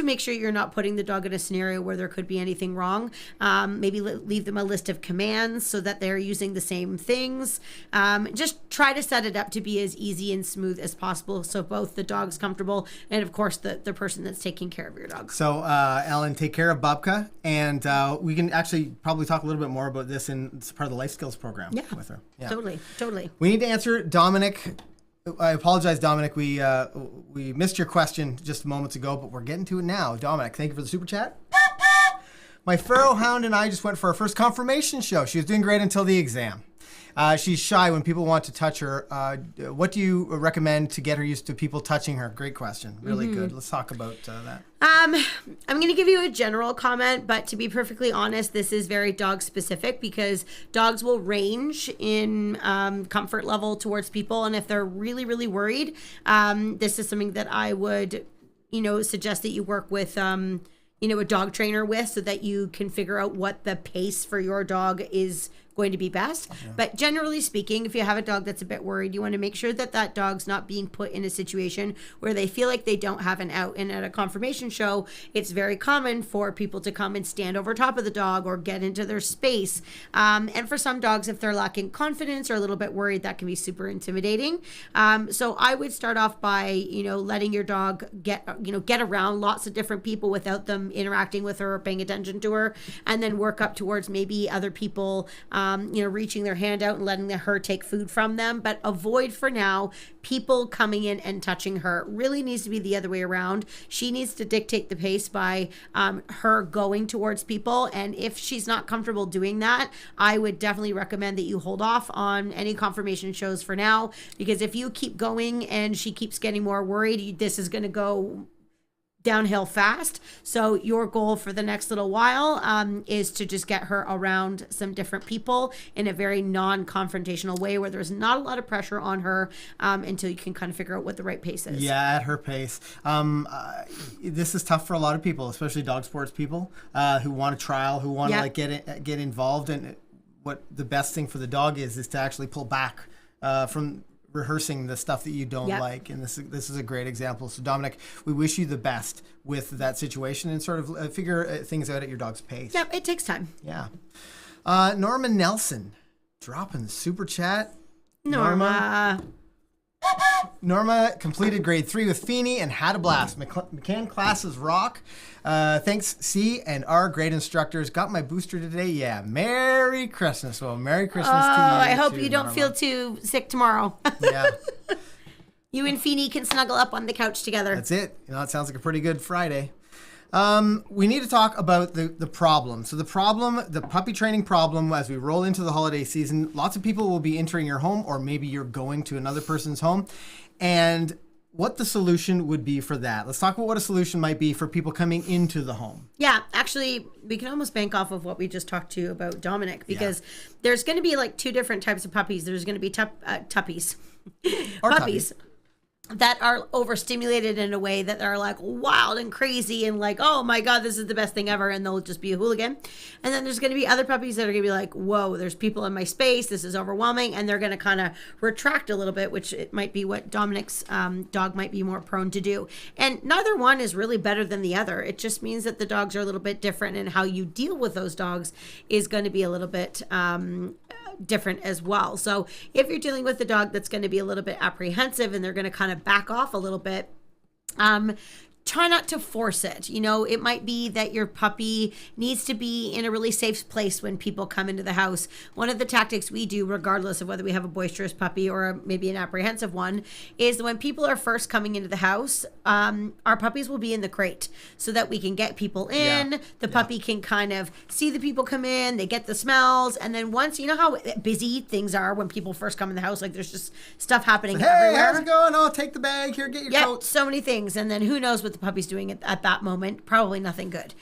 Speaker 4: make sure you're not putting the dog in a scenario where there could be anything wrong. Maybe leave them a list of commands so that they're using the same things. Just try to set it up to be as easy and smooth as possible, so both the dog's comfortable and of course the person that's taking care of your dog.
Speaker 3: So Ellen, take care of Bob. And we can actually probably talk a little bit more about this in part of the life skills program with her. Yeah.
Speaker 4: Totally.
Speaker 3: We need to answer Dominic. I apologize, Dominic. We missed your question just moments ago, but we're getting to it now. Dominic, thank you for the super chat. My Pharaoh Hound and I just went for our first confirmation show. She was doing great until the exam. She's shy when people want to touch her. What do you recommend to get her used to people touching her? Great question. Really good. Let's talk about that.
Speaker 4: I'm going to give you a general comment, but to be perfectly honest, this is very dog specific because dogs will range in comfort level towards people. And if they're really, really worried, this is something that I would suggest that you work with, a dog trainer with, so that you can figure out what the pace for your dog is going to be best. But generally speaking, if you have a dog that's a bit worried, you want to make sure that that dog's not being put in a situation where they feel like they don't have an out. And at a conformation show, it's very common for people to come and stand over top of the dog or get into their space. And for some dogs, if they're lacking confidence or a little bit worried, that can be super intimidating. So I would start off by, letting your dog get around lots of different people without them interacting with her or paying attention to her, and then work up towards maybe other people, reaching their hand out and letting her take food from them. But avoid for now people coming in and touching her. It really needs to be the other way around. She needs to dictate the pace by her going towards people. And if she's not comfortable doing that, I would definitely recommend that you hold off on any conformation shows for now, because if you keep going and she keeps getting more worried, this is going to go downhill fast. So your goal for the next little while is to just get her around some different people in a very non-confrontational way, where there's not a lot of pressure on her, until you can kind of figure out what the right pace is.
Speaker 3: Yeah, at her pace. This is tough for a lot of people, especially dog sports people, who want to trial, who want to get involved. And what the best thing for the dog is to actually pull back from rehearsing the stuff that you don't like. And this is a great example. So Dominic, we wish you the best with that situation, and sort of figure things out at your dog's pace.
Speaker 4: Yep, it takes time.
Speaker 3: Yeah. Norma Nelson dropping the super chat. Norma completed grade 3 with Feeney and had a blast. McCann classes rock. Thanks, C and R, great instructors. Got my booster today. Yeah, Merry Christmas. Well, Merry Christmas to you.
Speaker 4: I hope
Speaker 3: too,
Speaker 4: you don't
Speaker 3: Norma.
Speaker 4: feel too sick tomorrow.
Speaker 3: Yeah.
Speaker 4: You and Feeney can snuggle up on the couch together.
Speaker 3: That's it. It sounds like a pretty good Friday. We need to talk about the problem. So the puppy training problem, as we roll into the holiday season, lots of people will be entering your home, or maybe you're going to another person's home, and what the solution would be for that. Let's talk about what a solution might be for people coming into the home.
Speaker 4: Yeah, actually, we can almost bank off of what we just talked to you about Dominic, because there's going to be like two different types of puppies. There's going to be puppies that are overstimulated in a way that are like wild and crazy and like, oh my God, this is the best thing ever. And they'll just be a hooligan. And then there's going to be other puppies that are going to be like, whoa, there's people in my space. This is overwhelming. And they're going to kind of retract a little bit, which it might be what Dominic's dog might be more prone to do. And neither one is really better than the other. It just means that the dogs are a little bit different, and how you deal with those dogs is going to be a little bit different as well. So if you're dealing with a dog that's going to be a little bit apprehensive and they're going to kind of back off a little bit, try not to force it. It might be that your puppy needs to be in a really safe place when people come into the house. One of the tactics we do, regardless of whether we have a boisterous puppy or maybe an apprehensive one, is when people are first coming into the house, our puppies will be in the crate so that we can get people in. Yeah. The puppy can kind of see the people come in, they get the smells, and then once, you know how busy things are when people first come in the house, like there's just stuff happening everywhere.
Speaker 3: Hey, how's it going? Oh, take the bag here, get your coat.
Speaker 4: So many things, and then who knows what the puppy's doing at that moment. Probably nothing good.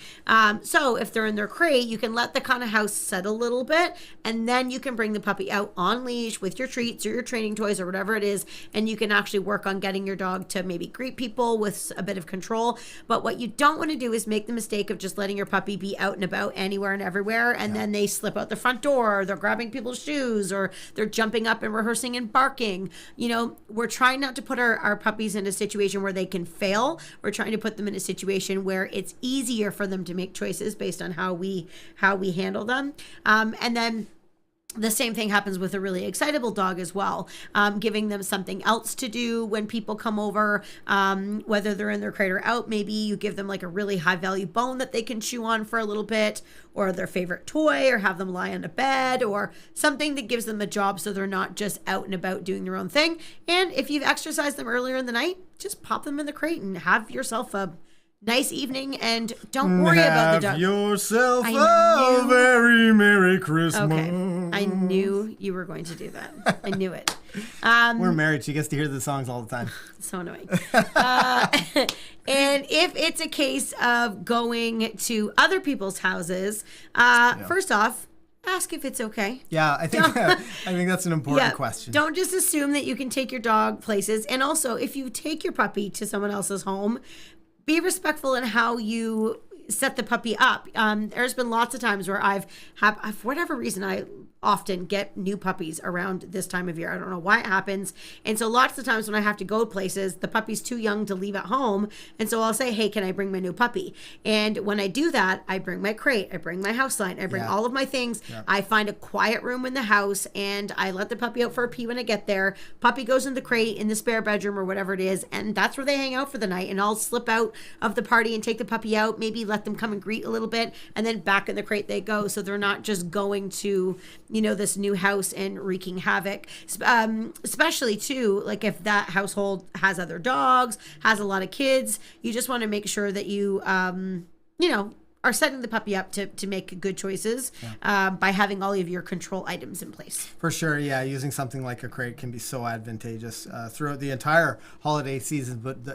Speaker 4: So if they're in their crate, you can let the kind of house set a little bit, and then you can bring the puppy out on leash with your treats or your training toys or whatever it is, and you can actually work on getting your dog to maybe greet people with a bit of control. But what you don't want to do is make the mistake of just letting your puppy be out and about anywhere and everywhere, and then they slip out the front door, or they're grabbing people's shoes, or they're jumping up and rehearsing and barking. We're trying not to put our puppies in a situation where they can fail. We're trying to put them in a situation where it's easier for them to make choices based on how we handle them. And then the same thing happens with a really excitable dog as well. Giving them something else to do when people come over, whether they're in their crate or out. Maybe you give them like a really high value bone that they can chew on for a little bit, or their favorite toy, or have them lie on a bed, or something that gives them a job so they're not just out and about doing their own thing. And if you've exercised them earlier in the night, just pop them in the crate and have yourself a nice evening, and don't worry about the dog.
Speaker 3: Have yourself a very Merry Christmas.
Speaker 4: Okay, I knew you were going to do that. I knew it.
Speaker 3: We're married. She gets to hear the songs all the time.
Speaker 4: So annoying. And if it's a case of going to other people's houses, first off, ask if it's okay.
Speaker 3: Yeah, I think that's an important question.
Speaker 4: Don't just assume that you can take your dog places. And also, if you take your puppy to someone else's home, be respectful in how you set the puppy up. There's been lots of times where for whatever reason, I often get new puppies around this time of year. I don't know why it happens. And so lots of times when I have to go places, the puppy's too young to leave at home. And so I'll say, hey, can I bring my new puppy? And when I do that, I bring my crate, I bring my house line, I bring all of my things. I find a quiet room in the house and I let the puppy out for a pee when I get there. Puppy goes in the crate in the spare bedroom or whatever it is. And that's where they hang out for the night. And I'll slip out of the party and take the puppy out, maybe let them come and greet a little bit. And then back in the crate they go. So they're not just going to, this new house and wreaking havoc, especially too, like if that household has other dogs, has a lot of kids, you just want to make sure that you, are setting the puppy up to make good choices by having all of your control items in place.
Speaker 3: For sure, yeah. Using something like a crate can be so advantageous throughout the entire holiday season. But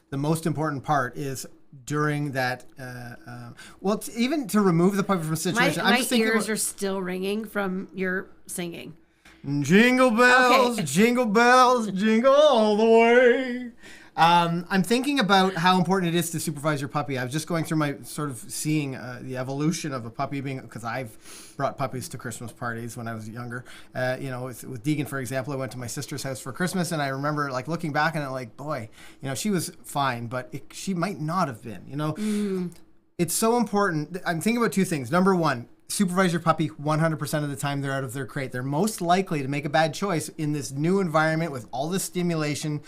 Speaker 3: the most important part is during that, even to remove the puppy from a situation.
Speaker 4: My ears are still ringing from your singing.
Speaker 3: Jingle bells, jingle bells, jingle all the way. I'm thinking about how important it is to supervise your puppy. I was just going through my sort of seeing the evolution of a puppy being, because I've brought puppies to Christmas parties when I was younger. With Deegan, for example, I went to my sister's house for Christmas, and I remember like looking back on it like, boy, she was fine, but she might not have been. It's so important. I'm thinking about two things. Number one, supervise your puppy 100% of the time they're out of their crate. They're most likely to make a bad choice in this new environment with all this stimulation.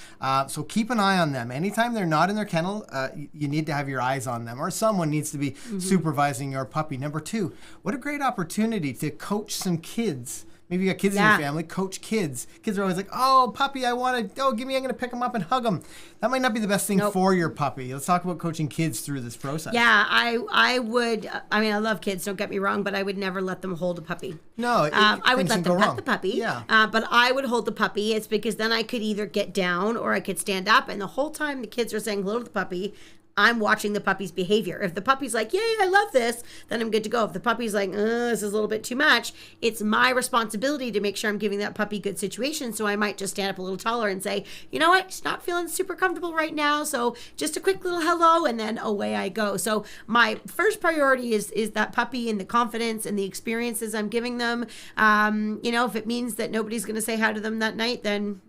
Speaker 3: So keep an eye on them. Anytime they're not in their kennel, you need to have your eyes on them, or someone needs to be supervising your puppy. Number two, what a great opportunity to coach some kids. Maybe you got kids in your family, coach kids. Kids are always like, oh, puppy, I'm going to pick them up and hug them. That might not be the best thing for your puppy. Let's talk about coaching kids through this process.
Speaker 4: Yeah, I would. I mean, I love kids, don't get me wrong, but I would never let them hold a puppy.
Speaker 3: No,
Speaker 4: I would let them pet the puppy.
Speaker 3: Yeah.
Speaker 4: But I would hold the puppy. It's because then I could either get down or I could stand up. And the whole time the kids are saying hello to the puppy, I'm watching the puppy's behavior. If the puppy's like, yay, I love this, then I'm good to go. If the puppy's like, this is a little bit too much, it's my responsibility to make sure I'm giving that puppy good situation. So I might just stand up a little taller and say, you know what, she's not feeling super comfortable right now. So just a quick little hello, and then away I go. So my first priority is that puppy and the confidence and the experiences I'm giving them. If it means that nobody's going to say hi to them that night, then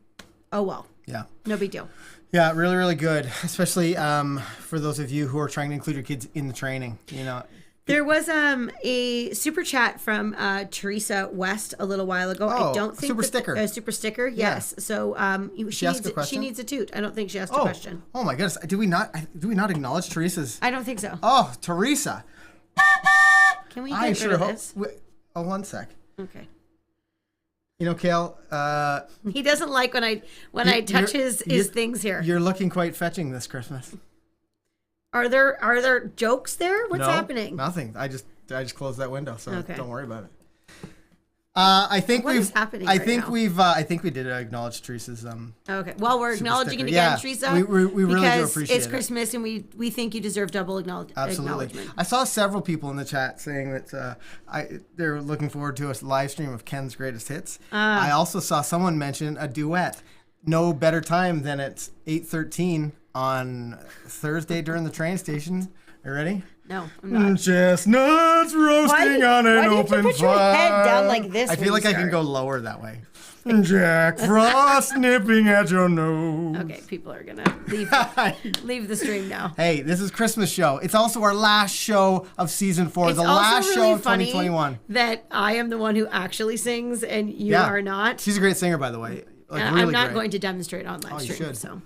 Speaker 4: oh well.
Speaker 3: Yeah.
Speaker 4: No big deal.
Speaker 3: Yeah, really, really good, especially for those of you who are trying to include your kids in the training.
Speaker 4: There was a super chat from Teresa West a little while ago. I don't think
Speaker 3: super sticker.
Speaker 4: A super sticker, yes. Yeah. So she needs a toot. I don't think she asked a question.
Speaker 3: Oh my goodness, do we not acknowledge Teresa's?
Speaker 4: I don't think so.
Speaker 3: Oh, Teresa.
Speaker 4: Can we get rid of this?
Speaker 3: One sec.
Speaker 4: Okay.
Speaker 3: Kale.
Speaker 4: He doesn't like when I touch his things here.
Speaker 3: You're looking quite fetching this Christmas.
Speaker 4: Are there jokes there? What's happening?
Speaker 3: Nothing. I just closed that window, so don't worry about it.
Speaker 4: I think we
Speaker 3: did acknowledge Teresa's.
Speaker 4: Okay. Well, we're acknowledging it again, Teresa.
Speaker 3: We really do appreciate it.
Speaker 4: Because it's Christmas and we think you deserve double acknowledgement.
Speaker 3: Absolutely. I saw several people in the chat saying that they're looking forward to a live stream of Ken's greatest hits. I also saw someone mention a duet. No better time than at 8:13 on Thursday during the train station. Are you ready?
Speaker 4: No, I'm not.
Speaker 3: Chestnuts roasting on an open fire. Why do you put your head
Speaker 4: down like this?
Speaker 3: I feel like I can go lower that way. Jack Frost nipping at your nose.
Speaker 4: Okay, people are gonna leave the stream now.
Speaker 3: Hey, this is Christmas show. It's also our last show of season 4, the last show of 2021.
Speaker 4: That I am the one who actually sings and you are not.
Speaker 3: She's a great singer, by the way. Really
Speaker 4: I'm not going to demonstrate on live stream.
Speaker 3: You should. So.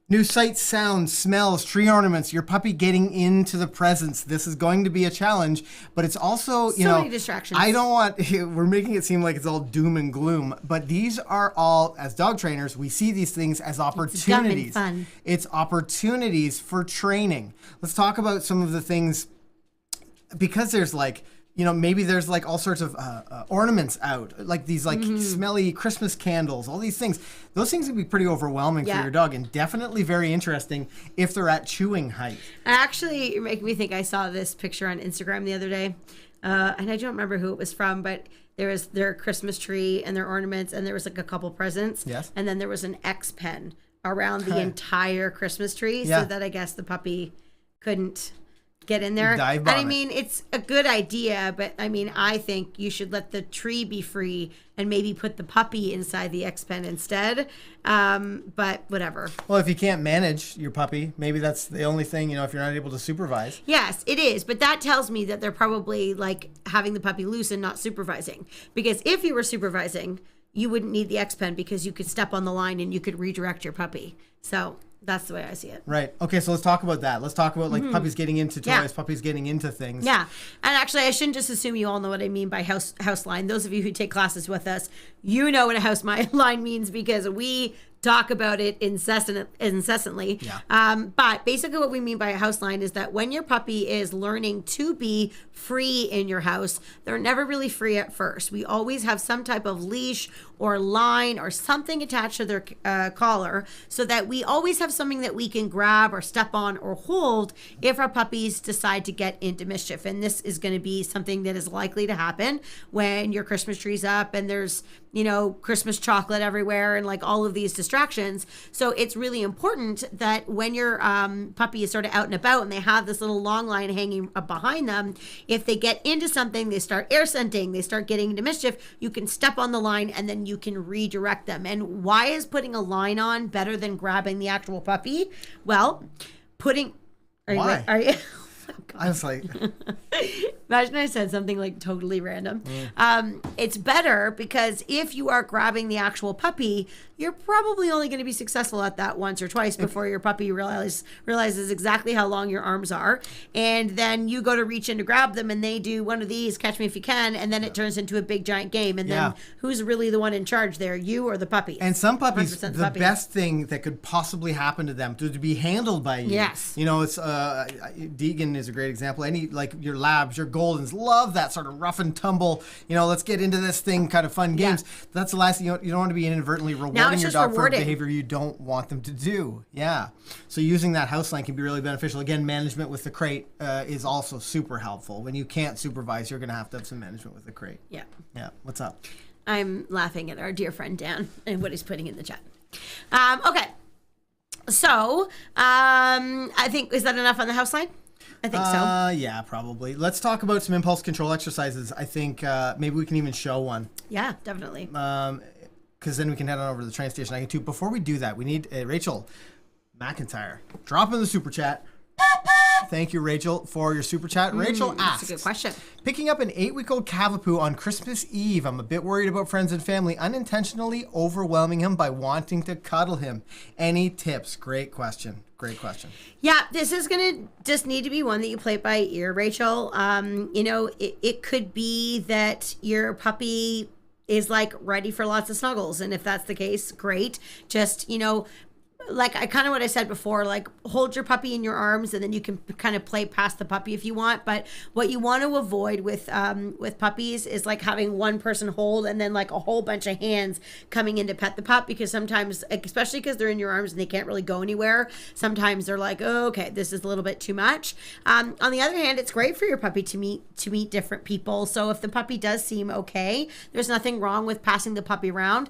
Speaker 3: New sights, sounds, smells, tree ornaments, your puppy getting into the presents. This is going to be a challenge, but it's also,
Speaker 4: many distractions.
Speaker 3: We're making it seem like it's all doom and gloom, but these are all, as dog trainers, we see these things as opportunities.
Speaker 4: It's dumb and fun.
Speaker 3: It's opportunities for training. Let's talk about some of the things, because there's maybe there's all sorts of ornaments out, like these smelly Christmas candles, all these things. Those things can be pretty overwhelming for your dog, and definitely very interesting if they're at chewing height.
Speaker 4: Actually, you're making me think I saw this picture on Instagram the other day, and I don't remember who it was from, but there was their Christmas tree and their ornaments, and there was a couple presents.
Speaker 3: Yes.
Speaker 4: And then there was an X pen around the entire Christmas tree
Speaker 3: Yeah.
Speaker 4: so that I guess the puppy couldn't get in there.
Speaker 3: Dive
Speaker 4: And
Speaker 3: bomb
Speaker 4: I
Speaker 3: it.
Speaker 4: mean, it's a good idea, but I mean, I think you should let the tree be free and maybe put the puppy inside the X pen instead. But whatever.
Speaker 3: Well, if you can't manage your puppy, maybe that's the only thing, if you're not able to supervise.
Speaker 4: Yes, it is. But that tells me that they're probably like having the puppy loose and not supervising. Because if you were supervising, you wouldn't need the X pen because you could step on the line and you could redirect your puppy. So that's the way I see it.
Speaker 3: Right. Okay, so let's talk about that. Let's talk about like puppies getting into toys,
Speaker 4: Yeah.
Speaker 3: puppies getting into things.
Speaker 4: Yeah. And actually, I shouldn't just assume you all know what I mean by house line. Those of you who take classes with us, you know what a house line means because we talk about it incessantly.
Speaker 3: Yeah.
Speaker 4: But basically what we mean by a house line is that when your puppy is learning to be free in your house, they're never really free at first. We always have some type of leash or line or something attached to their collar so that we always have something that we can grab or step on or hold if our puppies decide to get into mischief. And this is going to be something that is likely to happen when your Christmas tree's up and there's, Christmas chocolate everywhere and like all of these distractions. So it's really important that when your puppy is sort of out and about and they have this little long line hanging up behind them, if they get into something, they start air scenting, they start getting into mischief, you can step on the line and then you can redirect them. And why is putting a line on better than grabbing the actual puppy? Well,
Speaker 3: Why?
Speaker 4: Are you
Speaker 3: I was like,
Speaker 4: Imagine I said something like totally random. It's better because if you are grabbing the actual puppy, you're probably only going to be successful at that once or twice before your puppy realizes exactly how long your arms are. And then you go to reach in to grab them and they do one of these, catch me if you can, and then it turns into a big giant game. And then who's really the one in charge there, you or the puppy?
Speaker 3: and some puppies,
Speaker 4: 100%
Speaker 3: the best thing that could possibly happen to them to be handled by you.
Speaker 4: Yes.
Speaker 3: It's Deegan is a great example. Any like your labs, your Goldens love that sort of rough and tumble. Let's get into this thing, kind of fun games. That's the last thing you don't want to be inadvertently rewarding
Speaker 4: it's
Speaker 3: your
Speaker 4: just
Speaker 3: dog
Speaker 4: rewarding.
Speaker 3: for behavior you don't want them to do. Yeah. So using that house line can be really beneficial. Again, management with the crate is also super helpful. When you can't supervise, you're going to have some management with the crate.
Speaker 4: Yeah.
Speaker 3: Yeah. What's up?
Speaker 4: I'm laughing at our dear friend Dan and what he's putting in the chat. Okay. So, I think, is that enough on the house line? I think so.
Speaker 3: Yeah, probably. Let's talk about some impulse control exercises. I think maybe we can even show one.
Speaker 4: Yeah, definitely.
Speaker 3: Because then we can head on over to the train station. Before we do that, we need Rachel McIntyre. Drop in the super chat. Thank you, Rachel, for your super chat. Rachel asks,
Speaker 4: That's a good question.
Speaker 3: picking up an 8-week-old Cavapoo on Christmas Eve. I'm a bit worried about friends and family unintentionally overwhelming him by wanting to cuddle him. Any tips? Great question. Great question.
Speaker 4: Yeah, this is going to just need to be one that you play by ear, Rachel. It could be that your puppy is like ready for lots of snuggles. And if that's the case, great. Just, like what I said before, like hold your puppy in your arms and then you can kind of play past the puppy if you want. But what you want to avoid with puppies is like having one person hold and then like a whole bunch of hands coming in to pet the pup, because sometimes, especially because they're in your arms and they can't really go anywhere, sometimes they're like, oh, okay, this is a little bit too much. On the other hand, it's great for your puppy to meet different people. So if the puppy does seem okay, there's nothing wrong with passing the puppy around.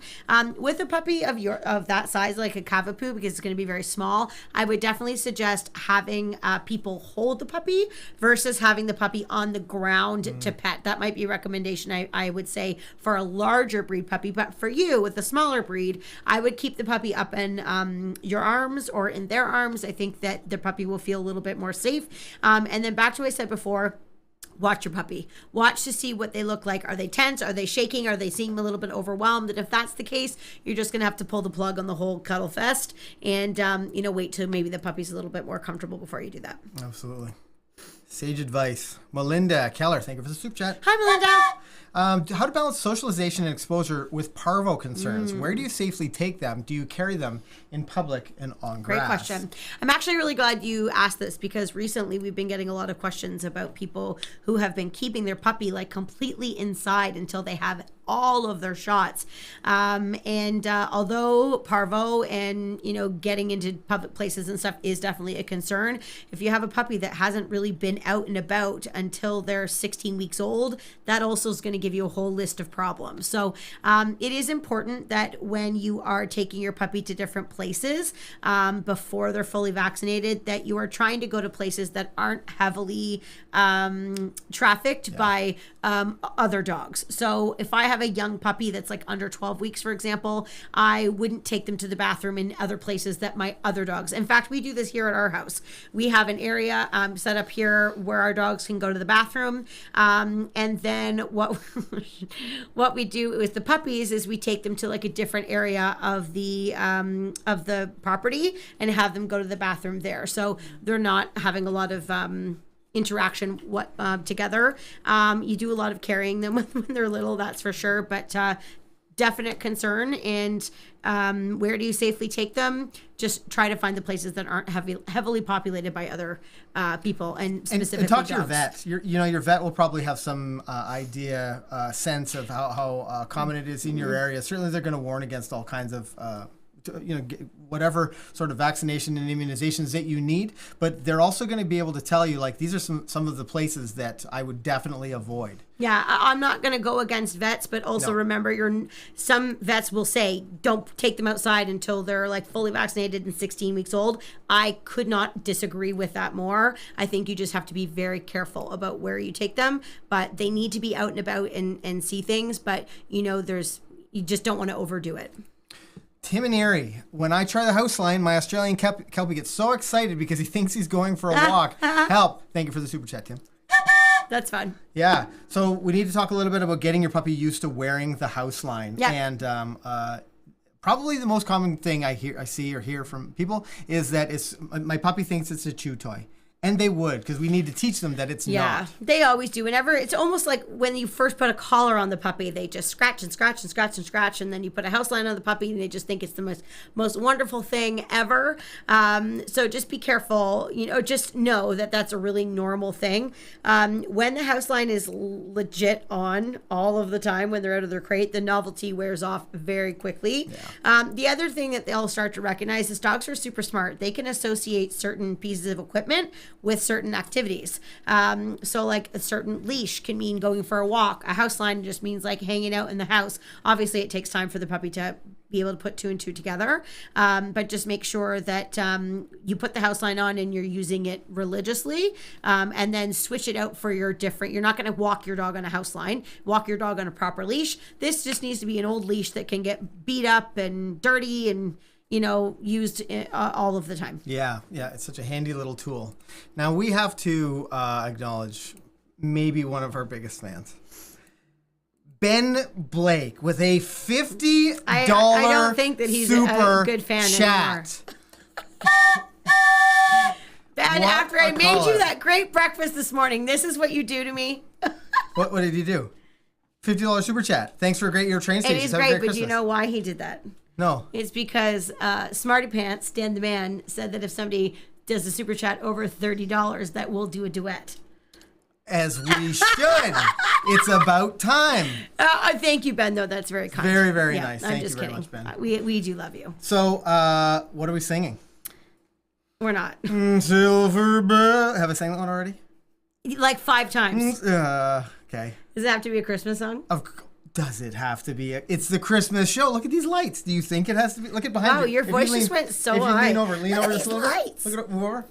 Speaker 4: With a puppy of that size, like a Cavapoo, because it's going to be very small, I would definitely suggest having people hold the puppy versus having the puppy on the ground to pet. That might be a recommendation I would say for a larger breed puppy. But for you with a smaller breed, I would keep the puppy up in your arms or in their arms. I think that the puppy will feel a little bit more safe. And then back to what I said before, watch your puppy. Watch to see what they look like. Are they tense? Are they shaking? Are they seem a little bit overwhelmed? And if that's the case, you're just going to have to pull the plug on the whole cuddle fest and, wait till maybe the puppy's a little bit more comfortable before you do that.
Speaker 3: Absolutely. Sage advice. Melinda Keller, thank you for the soup chat.
Speaker 4: Hi, Melinda.
Speaker 3: How to balance socialization and exposure with parvo concerns? Where do you safely take them? Do you carry them in public and on grass?
Speaker 4: Great question. I'm actually really glad you asked this, because recently we've been getting a lot of questions about people who have been keeping their puppy like completely inside until they have all of their shots. Although parvo and, getting into public places and stuff is definitely a concern, if you have a puppy that hasn't really been out and about until they're 16 weeks old, that also is going to give you a whole list of problems. So it is important that when you are taking your puppy to different places before they're fully vaccinated, that you are trying to go to places that aren't heavily trafficked by other dogs. So if I have a young puppy that's like under 12 weeks, for example, I wouldn't take them to the bathroom in other places that my other dogs. In fact, we do this here at our house. We have an area set up here where our dogs can go to the bathroom. And then what we do with the puppies is we take them to like a different area of the property and have them go to the bathroom there. So they're not having a lot of interaction together. You do a lot of carrying them when they're little, that's for sure, but definite concern. And where do you safely take them? Just try to find the places that aren't heavily populated by other people, and specifically
Speaker 3: and talk to
Speaker 4: dogs.
Speaker 3: your vet. Your vet will probably have some sense of how common it is in your area. Certainly, they're going to warn against all kinds of whatever sort of vaccination and immunizations that you need, but they're also going to be able to tell you, like, these are some of the places that I would definitely avoid.
Speaker 4: Yeah, I'm not going to go against vets, but also remember, some vets will say don't take them outside until they're like fully vaccinated and 16 weeks old. I could not disagree with that more. I think you just have to be very careful about where you take them, but they need to be out and about and see things. But you just don't want to overdo it.
Speaker 3: Tim and Erie, when I try the house line, my Australian Kelpie gets so excited because he thinks he's going for a walk. Help. Thank you for the super chat, Tim.
Speaker 4: That's fun.
Speaker 3: Yeah. So we need to talk a little bit about getting your puppy used to wearing the house line.
Speaker 4: Yeah.
Speaker 3: And probably the most common thing I see or hear from people is that my puppy thinks it's a chew toy. And they would, because we need to teach them that it's not.
Speaker 4: Yeah, they always do. Whenever it's almost like when you first put a collar on the puppy, they just scratch and scratch and scratch and scratch, and then you put a house line on the puppy, and they just think it's the most wonderful thing ever. So just be careful. Just know that that's a really normal thing. When the house line is legit on all of the time, when they're out of their crate, the novelty wears off very quickly. Yeah. The other thing that they'll start to recognize is dogs are super smart. They can associate certain pieces of equipment with certain activities. So like a certain leash can mean going for a walk. A house line just means like hanging out in the house. Obviously it takes time for the puppy to be able to put two and two together. But just make sure that you put the house line on and you're using it religiously, and then switch it out for you're not going to walk your dog on a house line, walk your dog on a proper leash. This just needs to be an old leash that can get beat up and dirty and used all of the time. Yeah,
Speaker 3: it's such a handy little tool. Now we have to acknowledge maybe one of our biggest fans, Ben Blake, with a $50
Speaker 4: I don't think that he's
Speaker 3: super
Speaker 4: a good fan
Speaker 3: chat.
Speaker 4: Ben, after I made you that great breakfast this morning, this is what you do to me.
Speaker 3: What did you do? $50 super chat. Thanks for a great year train station.
Speaker 4: It is great, but do you know why he did that?
Speaker 3: No.
Speaker 4: It's because Smarty Pants, Dan the Man, said that if somebody does a super chat over $30, that we'll do a duet.
Speaker 3: As we should. It's about time.
Speaker 4: Thank you, Ben, though. That's very kind.
Speaker 3: Very, very nice.
Speaker 4: I'm
Speaker 3: Thank
Speaker 4: just
Speaker 3: you very
Speaker 4: kidding.
Speaker 3: much, Ben.
Speaker 4: We do love you.
Speaker 3: So, what are we singing?
Speaker 4: We're not.
Speaker 3: Silver bell. Have I sang that one already?
Speaker 4: Like 5 times.
Speaker 3: Okay.
Speaker 4: Does it have to be a Christmas song?
Speaker 3: Does it have to be? It's the Christmas show. Look at these lights. Do you think it has to be? Look at behind you.
Speaker 4: Wow, your voice just went so high.
Speaker 3: If you lean over just a little
Speaker 4: lights.
Speaker 3: bit. Move over.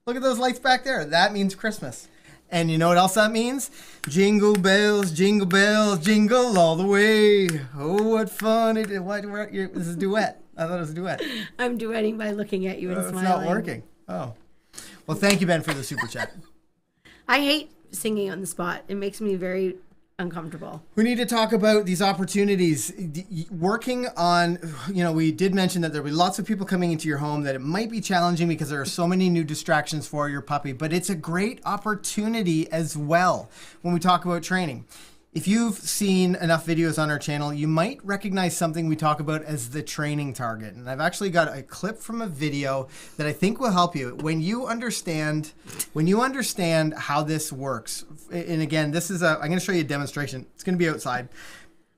Speaker 3: Look at those lights back there. That means Christmas. And you know what else that means? Jingle bells, jingle all the way. Oh, what fun it is. This is a duet. I thought it was a duet.
Speaker 4: I'm duetting by looking at you and smiling.
Speaker 3: It's not working. Oh. Well, thank you, Ben, for the super chat.
Speaker 4: I hate singing on the spot. It makes me very uncomfortable.
Speaker 3: We need to talk about these opportunities. Working on, we did mention that there will be lots of people coming into your home, that it might be challenging because there are so many new distractions for your puppy, but it's a great opportunity as well when we talk about training. If you've seen enough videos on our channel, you might recognize something we talk about as the training target. And I've actually got a clip from a video that I think will help you. When you understand how this works, and again, I'm going to show you a demonstration. It's going to be outside.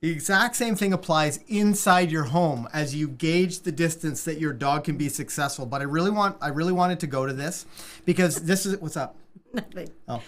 Speaker 3: The exact same thing applies inside your home as you gauge the distance that your dog can be successful. But I really wanted to go to this because this is what's up.
Speaker 4: Nothing.
Speaker 3: Oh,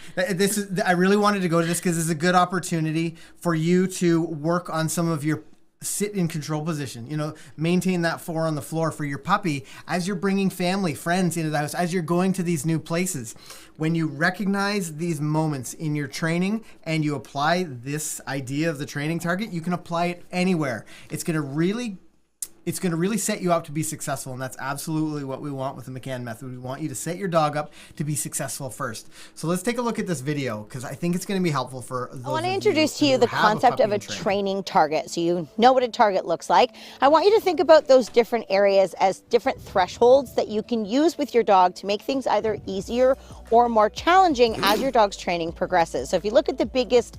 Speaker 3: I really wanted to go to this because it's a good opportunity for you to work on some of your sit in control position, maintain that 4 on the floor for your puppy as you're bringing family, friends into the house, as you're going to these new places. When you recognize these moments in your training and you apply this idea of the training target, you can apply it anywhere. It's going to really set you up to be successful, and that's absolutely what we want with the McCann method. We want you to set your dog up to be successful first. So let's take a look at this video because I think it's going to be helpful for those.
Speaker 8: I want to introduce to you the concept of a training target, so you know what a target looks like. I want you to think about those different areas as different thresholds that you can use with your dog to make things either easier or more challenging as your dog's training progresses. So if you look at the biggest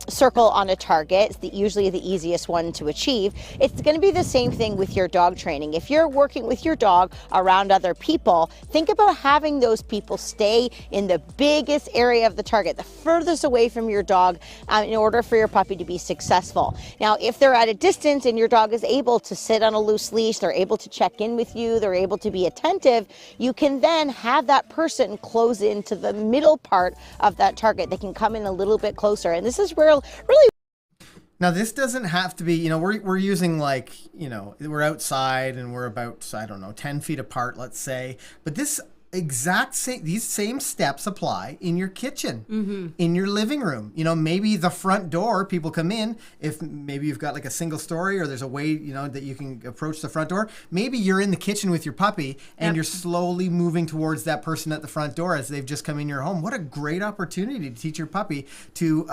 Speaker 8: circle on a target, it's usually the easiest one to achieve. It's going to be the same thing with your dog training. If you're working with your dog around other people, think about having those people stay in the biggest area of the target, the furthest away from your dog, in order for your puppy to be successful. Now, if they're at a distance and your dog is able to sit on a loose leash, they're able to check in with you, they're able to be attentive, you can then have that person close into the middle part of that target. They can come in a little bit closer. And this is where really.
Speaker 3: Now, this doesn't have to be, we're using we're outside and we're about, 10 feet apart, let's say. But these same steps apply in your kitchen, in your living room. Maybe the front door, people come in, if maybe you've got like a single story or there's a way, that you can approach the front door. Maybe you're in the kitchen with your puppy and you're slowly moving towards that person at the front door as they've just come in your home. What a great opportunity to teach your puppy to,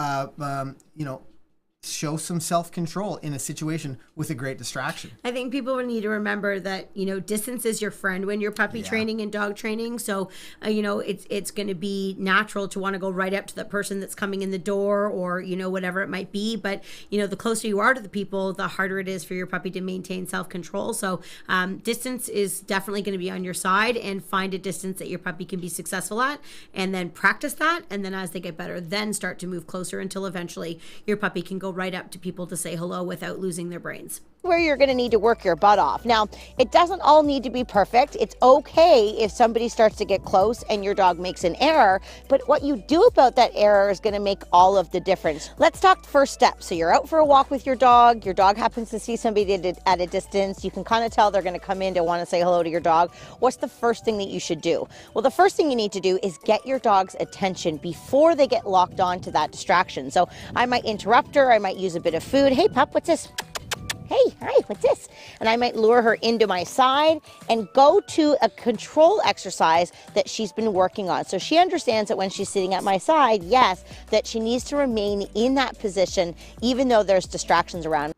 Speaker 3: show some self-control in a situation with a great distraction.
Speaker 4: I think people need to remember that, distance is your friend when you're puppy training and dog training. So, it's going to be natural to want to go right up to the person that's coming in the door or, whatever it might be. But, the closer you are to the people, the harder it is for your puppy to maintain self-control. So, distance is definitely going to be on your side, and find a distance that your puppy can be successful at, and then practice that. And then as they get better, then start to move closer until eventually your puppy can go right up to people to say hello without losing their brains.
Speaker 8: Where you're going to need to work your butt off. Now, it doesn't all need to be perfect. It's okay if somebody starts to get close and your dog makes an error, but what you do about that error is going to make all of the difference. Let's talk first step. So you're out for a walk with your dog happens to see somebody at a distance. You can kind of tell they're going to come in to want to say hello to your dog. What's the first thing that you should do? Well, the first thing you need to do is get your dog's attention before they get locked on to that distraction. So I might interrupt her, I might use a bit of food. Hey, pup, what's this? Hey, hi, what's this? And I might lure her into my side and go to a control exercise that she's been working on. So she understands that when she's sitting at my side, yes, that she needs to remain in that position, even though there's distractions around.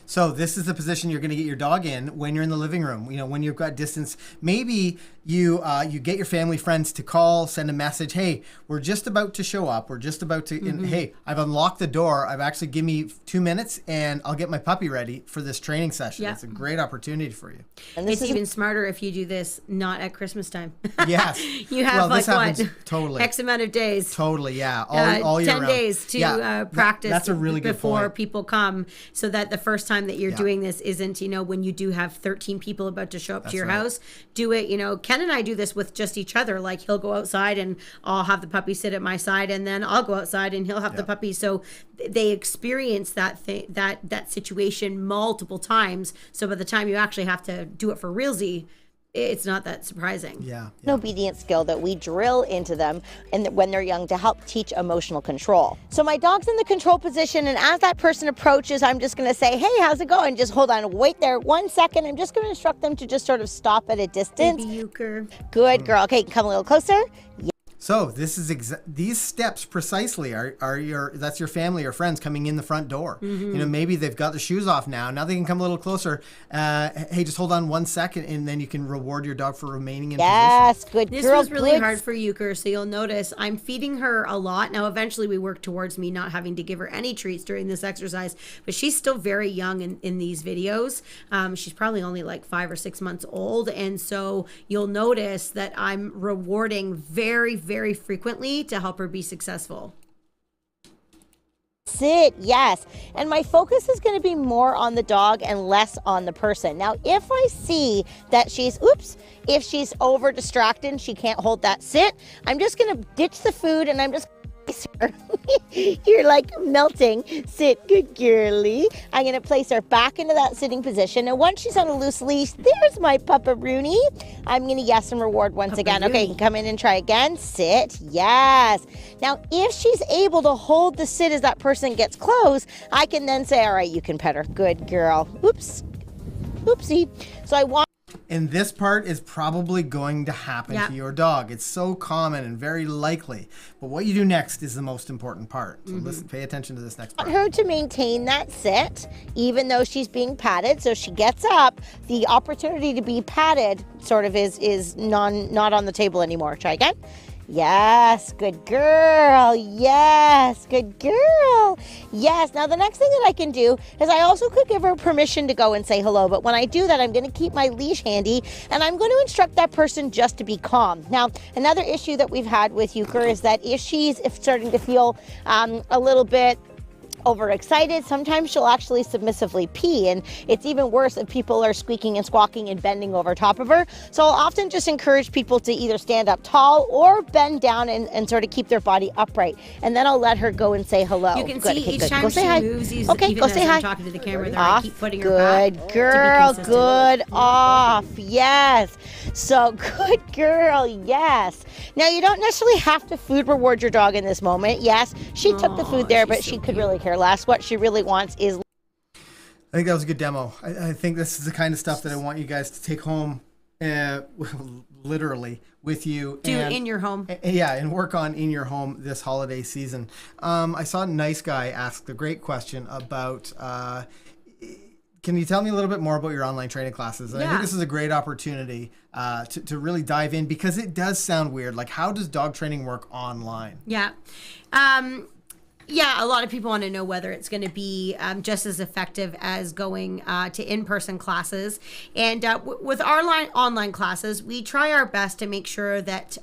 Speaker 3: So this is the position you're going to get your dog in when you're in the living room. When you've got distance, maybe you get your family friends to call, send a message. Hey, we're just about to show up. We're just about to. And, hey, I've unlocked the door. I've actually give me 2 minutes, and I'll get my puppy ready for this training session.
Speaker 4: Yeah.
Speaker 3: It's a great opportunity for you.
Speaker 4: And it's even smarter if you do this not at Christmas time.
Speaker 3: Yes,
Speaker 4: you have
Speaker 3: totally
Speaker 4: X amount of days.
Speaker 3: Totally, yeah, all year
Speaker 4: 10
Speaker 3: round.
Speaker 4: days to practice.
Speaker 3: That's a really good
Speaker 4: before
Speaker 3: point.
Speaker 4: people come, so that the first time that you're doing this isn't, when you do have 13 people about to show up to your house, do it. Ken and I do this with just each other. Like, he'll go outside and I'll have the puppy sit at my side, and then I'll go outside and he'll have the puppy. So they experience that situation multiple times. So by the time you actually have to do it for realsy, it's not that surprising.
Speaker 3: Yeah.
Speaker 8: An obedience skill that we drill into them when they're young to help teach emotional control. So my dog's in the control position, and as that person approaches, I'm just going to say, hey, how's it going? Just hold on, wait there 1 second. I'm just going to instruct them to just sort of stop at a distance.
Speaker 4: Baby euchre.
Speaker 8: Good girl. Okay, come a little closer.
Speaker 3: So this is these steps precisely are that's your family or friends coming in the front door. Maybe they've got their shoes off now. Now they can come a little closer. Hey, just hold on 1 second, and then you can reward your dog for remaining in position.
Speaker 8: Yes, good
Speaker 4: This
Speaker 8: girl.
Speaker 4: was really hard for Euchre, so you'll notice I'm feeding her a lot. Now, eventually we work towards me not having to give her any treats during this exercise, but she's still very young in these videos. She's probably only like 5 or 6 months old, and so you'll notice that I'm rewarding very, very frequently to help her be successful.
Speaker 8: Sit, yes. And my focus is going to be more on the dog and less on the person. Now, if I see that if she's over distracted and she can't hold that sit, I'm just going to ditch the food and I'm just you're like melting. Sit, good girly. I'm going to place her back into that sitting position. And once she's on a loose leash, there's my Pupperoonie. I'm going to yes and reward once again. Okay, you can come in and try again. Sit, yes. Now, if she's able to hold the sit as that person gets close, I can then say, all right, you can pet her. Good girl. Oops. Oopsie. So I want.
Speaker 3: And this part is probably going to happen to your dog. It's so common and very likely. But what you do next is the most important part. So listen, pay attention to this next part.
Speaker 8: I want her to maintain that sit, even though she's being patted. So she gets up, the opportunity to be patted sort of is not on the table anymore. Try again. Yes, good girl. Yes, good girl. Yes. Now, the next thing that I can do is I also could give her permission to go and say hello. But when I do that, I'm going to keep my leash handy and I'm going to instruct that person just to be calm. Now, another issue that we've had with Euchre is that if she's starting to feel a little bit overexcited, sometimes she'll actually submissively pee, and it's even worse if people are squeaking and squawking and bending over top of her. So I'll often just encourage people to either stand up tall or bend down and sort of keep their body upright, and then I'll let her go and say hello.
Speaker 4: You can see each time
Speaker 8: go
Speaker 4: she
Speaker 8: say
Speaker 4: moves,
Speaker 8: okay,
Speaker 4: even
Speaker 8: go
Speaker 4: as
Speaker 8: say
Speaker 4: I'm
Speaker 8: hi.
Speaker 4: talking to the camera there,
Speaker 8: Off.
Speaker 4: I keep putting her back.
Speaker 8: Good girl,
Speaker 4: to be
Speaker 8: good off. Yes. So good girl, yes. Now you don't necessarily have to food reward your dog in this moment. Yes, she took the food there, but she could really care less. What she really wants is.
Speaker 3: I think that was a good demo. I think this is the kind of stuff that I want you guys to take home, literally, with you.
Speaker 4: Do in your home.
Speaker 3: Yeah, and work on in your home this holiday season. I saw Nice Guy ask the great question about, can you tell me a little bit more about your online training classes? And I think this is a great opportunity to really dive in, because it does sound weird. Like, how does dog training work online?
Speaker 4: Yeah. Yeah, a lot of people want to know whether it's going to be just as effective as going to in-person classes. And with our online classes, we try our best to make sure that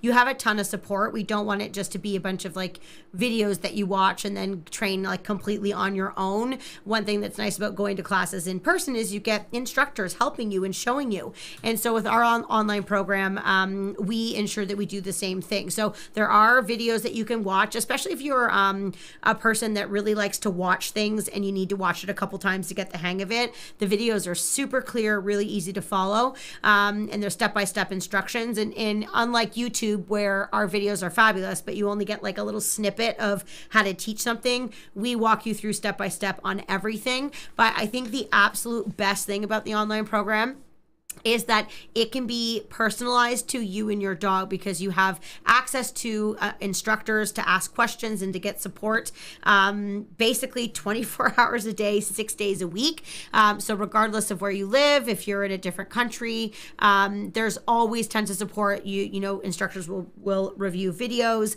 Speaker 4: you have a ton of support. We don't want it just to be a bunch of like videos that you watch and then train like completely on your own. One thing that's nice about going to classes in person is you get instructors helping you and showing you. And so with our online program, we ensure that we do the same thing. So there are videos that you can watch, especially if you're a person that really likes to watch things and you need to watch it a couple times to get the hang of it. The videos are super clear, really easy to follow, and they're step-by-step instructions. And unlike YouTube, where our videos are fabulous, but you only get like a little snippet of how to teach something, we walk you through step-by-step on everything. But I think the absolute best thing about the online program is that it can be personalized to you and your dog, because you have access to instructors to ask questions and to get support basically 24 hours a day, 6 days a week. So regardless of where you live, if you're in a different country, there's always tons of support. You know, instructors will review videos,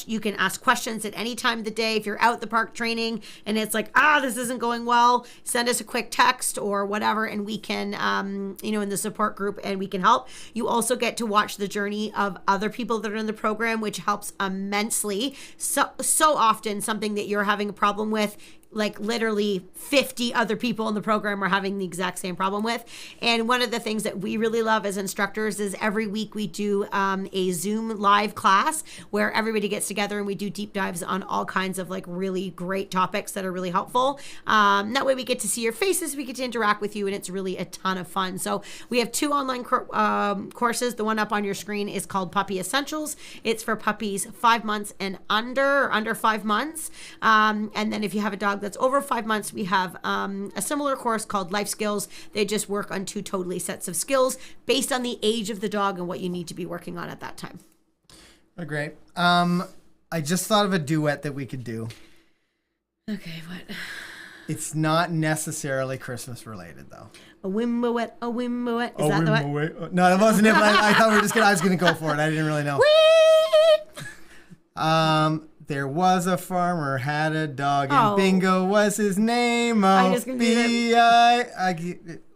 Speaker 4: you can ask questions at any time of the day. If you're out the park training and it's like, this isn't going well, send us a quick text or whatever, and we can in the support group, and we can help. You also get to watch the journey of other people that are in the program, which helps immensely. So often something that you're having a problem with, like literally 50 other people in the program are having the exact same problem with. And one of the things that we really love as instructors is every week we do a Zoom live class where everybody gets together and we do deep dives on all kinds of like really great topics that are really helpful. That way we get to see your faces, we get to interact with you, and it's really a ton of fun. So we have 2 online courses. The one up on your screen is called Puppy Essentials. It's for puppies 5 months and under 5 months. And then if you have a dog that's over 5 months, we have a similar course called Life Skills. They just work on 2 totally sets of skills based on the age of the dog and what you need to be working on at that time.
Speaker 3: Oh, great. I just thought of a duet that we could do.
Speaker 4: Okay, what?
Speaker 3: It's not necessarily Christmas related, though.
Speaker 4: A whimboet, a whimboet. Is that the one?
Speaker 3: No, that wasn't it. But I thought I was gonna go for it. I didn't really know. There was a farmer had a dog, and Bingo was his name.
Speaker 4: I just gonna do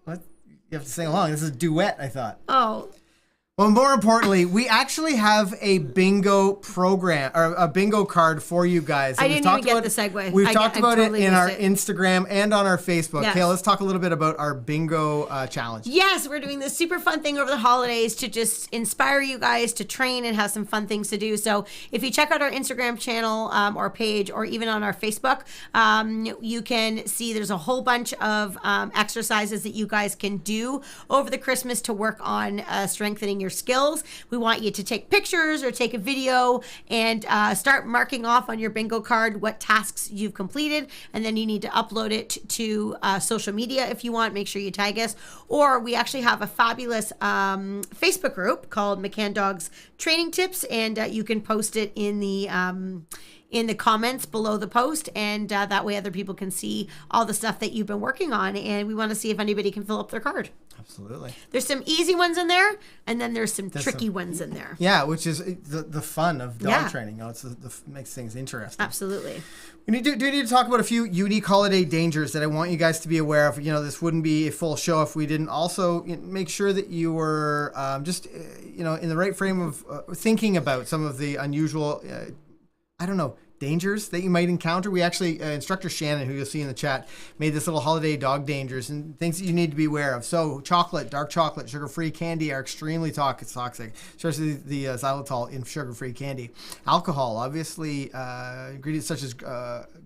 Speaker 3: what? You have to sing along. This is a duet, I thought.
Speaker 4: Oh.
Speaker 3: Well, more importantly, we actually have a bingo program or a bingo card for you guys.
Speaker 4: I didn't even get the segue.
Speaker 3: We've talked about
Speaker 4: totally
Speaker 3: it in our
Speaker 4: missed
Speaker 3: Instagram and on our Facebook.
Speaker 4: Yes.
Speaker 3: Kayla, let's talk a little bit about our bingo challenge.
Speaker 4: Yes, we're doing this super fun thing over the holidays to just inspire you guys to train and have some fun things to do. So if you check out our Instagram channel or page, or even on our Facebook, you can see there's a whole bunch of exercises that you guys can do over the Christmas to work on strengthening your skills. We want you to take pictures or take a video and start marking off on your bingo card what tasks you've completed, and then you need to upload it to social media if you want. Make sure you tag us. Or we actually have a fabulous Facebook group called McCann Dogs Training Tips, and you can post it in the comments below the post, and that way other people can see all the stuff that you've been working on, and we want to see if anybody can fill up their card.
Speaker 3: Absolutely.
Speaker 4: There's some easy ones in there, and then there's some tricky ones in there.
Speaker 3: Yeah, which is the fun of dog
Speaker 4: Yeah.
Speaker 3: training. It's makes things interesting.
Speaker 4: Absolutely.
Speaker 3: We need to talk about a few unique holiday dangers that I want you guys to be aware of. This wouldn't be a full show if we didn't also make sure that you were just in the right frame of thinking about some of the unusual, dangers that you might encounter. We actually, instructor Shannon, who you'll see in the chat, made this little holiday dog dangers and things that you need to be aware of. So chocolate, dark chocolate, sugar-free candy are extremely toxic, especially the xylitol in sugar-free candy. Alcohol, obviously, ingredients such as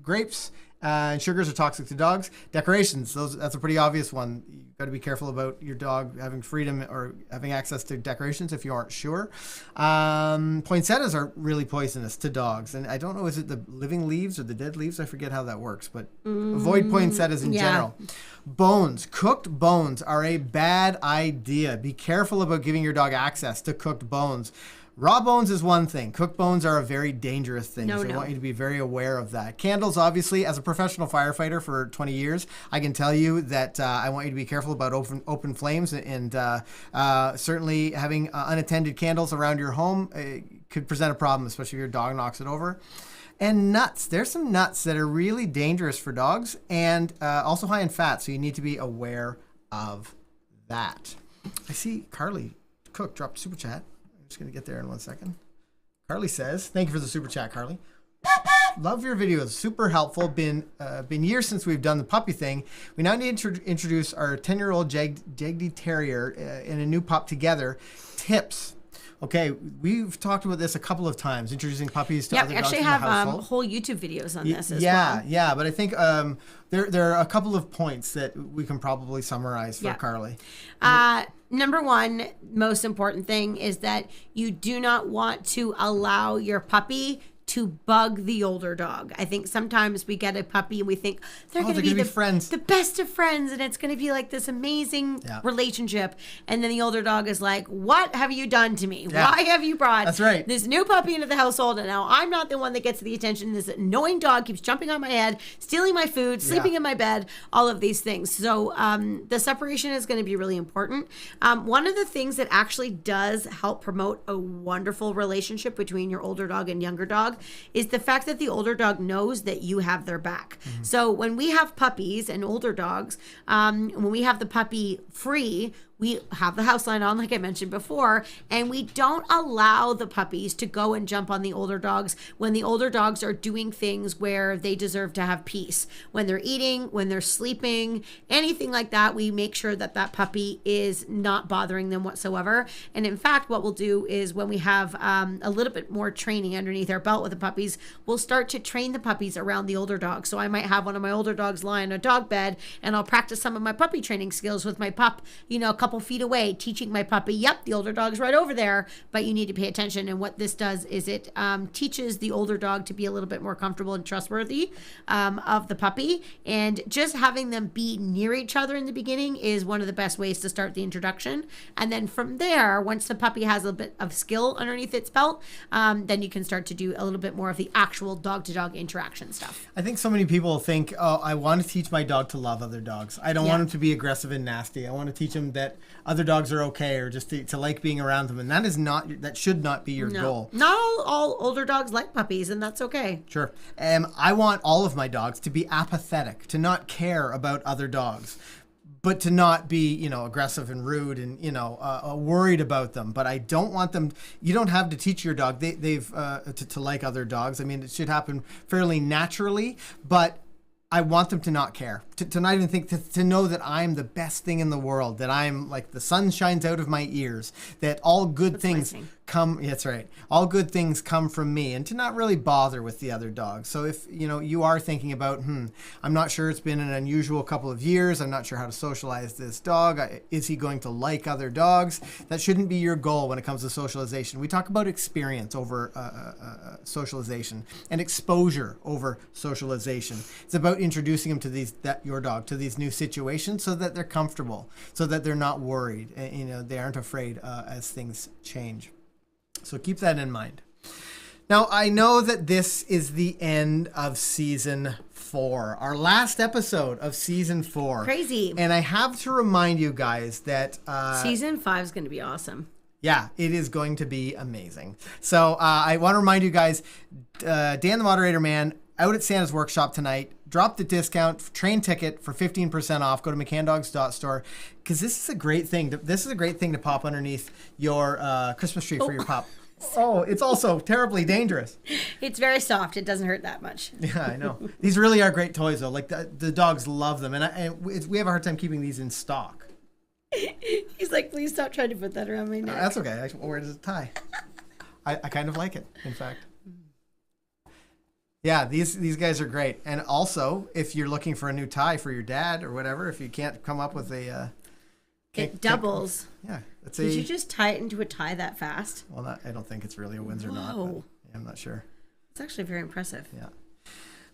Speaker 3: grapes and sugars are toxic to dogs. Decorations, that's a pretty obvious one. You've got to be careful about your dog having freedom or having access to decorations if you aren't sure. Poinsettias are really poisonous to dogs. And I don't know, is it the living leaves or the dead leaves? I forget how that works, but avoid poinsettias in general. Bones, cooked bones are a bad idea. Be careful about giving your dog access to cooked bones. Raw bones is one thing. Cooked bones are a very dangerous thing. I want you to be very aware of that. Candles, obviously, as a professional firefighter for 20 years, I can tell you that I want you to be careful about open flames, and certainly having unattended candles around your home could present a problem, especially if your dog knocks it over. And nuts. There's some nuts that are really dangerous for dogs and also high in fat, so you need to be aware of that. I see Carly Cook dropped a super chat. Just going to get there in 1 second. Carly says, thank you for the super chat, Carly. Love your videos. Super helpful. Been years since we've done the puppy thing. We now need to introduce our 10-year-old Jagdy Terrier and a new pup together. Tips. Okay, we've talked about this a couple of times, introducing puppies to other dogs in the household.
Speaker 4: We actually have whole YouTube videos on this as well.
Speaker 3: Yeah, but I think there are a couple of points that we can probably summarize for Carly.
Speaker 4: Number one, most important thing is that you do not want to allow your puppy to bug the older dog. I think sometimes we get a puppy and we think they're going to be
Speaker 3: friends,
Speaker 4: the best of friends, and it's going to be like this amazing relationship. And then the older dog is like, "What have you done to me?
Speaker 3: Yeah.
Speaker 4: Why have you brought
Speaker 3: this
Speaker 4: new puppy into the household? And now I'm not the one that gets the attention. This annoying dog keeps jumping on my head, stealing my food, sleeping in my bed, all of these things." So the separation is going to be really important. One of the things that actually does help promote a wonderful relationship between your older dog and younger dog is the fact that the older dog knows that you have their back. Mm-hmm. So when we have puppies and older dogs, when we have the puppy free, we have the house line on, like I mentioned before, and we don't allow the puppies to go and jump on the older dogs when the older dogs are doing things where they deserve to have peace. When they're eating, when they're sleeping, anything like that, we make sure that that puppy is not bothering them whatsoever. And in fact, what we'll do is when we have a little bit more training underneath our belt with the puppies, we'll start to train the puppies around the older dogs. So I might have one of my older dogs lie on a dog bed, and I'll practice some of my puppy training skills with my pup, a couple feet away, teaching my puppy, yep, the older dog's right over there, but you need to pay attention. And what this does is it teaches the older dog to be a little bit more comfortable and trustworthy of the puppy. And just having them be near each other in the beginning is one of the best ways to start the introduction. And then from there, once the puppy has a bit of skill underneath its belt, then you can start to do a little bit more of the actual dog-to-dog interaction stuff.
Speaker 3: I think so many people think, oh, I want to teach my dog to love other dogs. I don't want him to be aggressive and nasty. I want to teach him that other dogs are okay, or just to like being around them, and that should not be your goal.
Speaker 4: Not all older dogs like puppies, and that's okay.
Speaker 3: Sure. I want all of my dogs to be apathetic, to not care about other dogs. but to not be, you know, aggressive and rude and, you know, worried about them. But I don't want them, you don't have to teach your dog to like other dogs. I mean, it should happen fairly naturally, but I want them to not care, to not even think, to know that I'm the best thing in the world, that I'm like the sun shines out of my ears, that all good things come, that's right, all good things come from me, and to not really bother with the other dogs. So if, you know, you are thinking about, I'm not sure, it's been an unusual couple of years, I'm not sure how to socialize this dog, is he going to like other dogs? That shouldn't be your goal when it comes to socialization. We talk about experience over socialization and exposure over socialization. It's about introducing them to your dog to these new situations so that they're comfortable, so that they're not worried, you know, they aren't afraid as things change. So keep that in mind. Now, I know that this is the end of season 4, our last episode of season 4.
Speaker 4: Crazy.
Speaker 3: And I have to remind you guys that
Speaker 4: season 5 is going to be awesome.
Speaker 3: Yeah, it is going to be amazing. So I want to remind you guys, Dan the Moderator Man, out at Santa's Workshop tonight. Drop the discount, train ticket for 15% off. Go to mccandogs.store, because this is a great thing. This is a great thing to pop underneath your Christmas tree for your pup. Oh, it's also terribly dangerous.
Speaker 4: It's very soft. It doesn't hurt that much.
Speaker 3: Yeah, I know. These really are great toys, though. Like the dogs love them, and we have a hard time keeping these in stock.
Speaker 4: He's like, please stop trying to put that around my neck.
Speaker 3: That's okay. I wear it as a tie. I kind of like it, in fact. Yeah, these guys are great. And also, if you're looking for a new tie for your dad or whatever, if you can't come up with a...
Speaker 4: it doubles.
Speaker 3: Yeah.
Speaker 4: Did you just tie it into a tie that fast?
Speaker 3: Well, I don't think it's really a Windsor knot. But yeah, I'm not sure.
Speaker 4: It's actually very impressive.
Speaker 3: Yeah.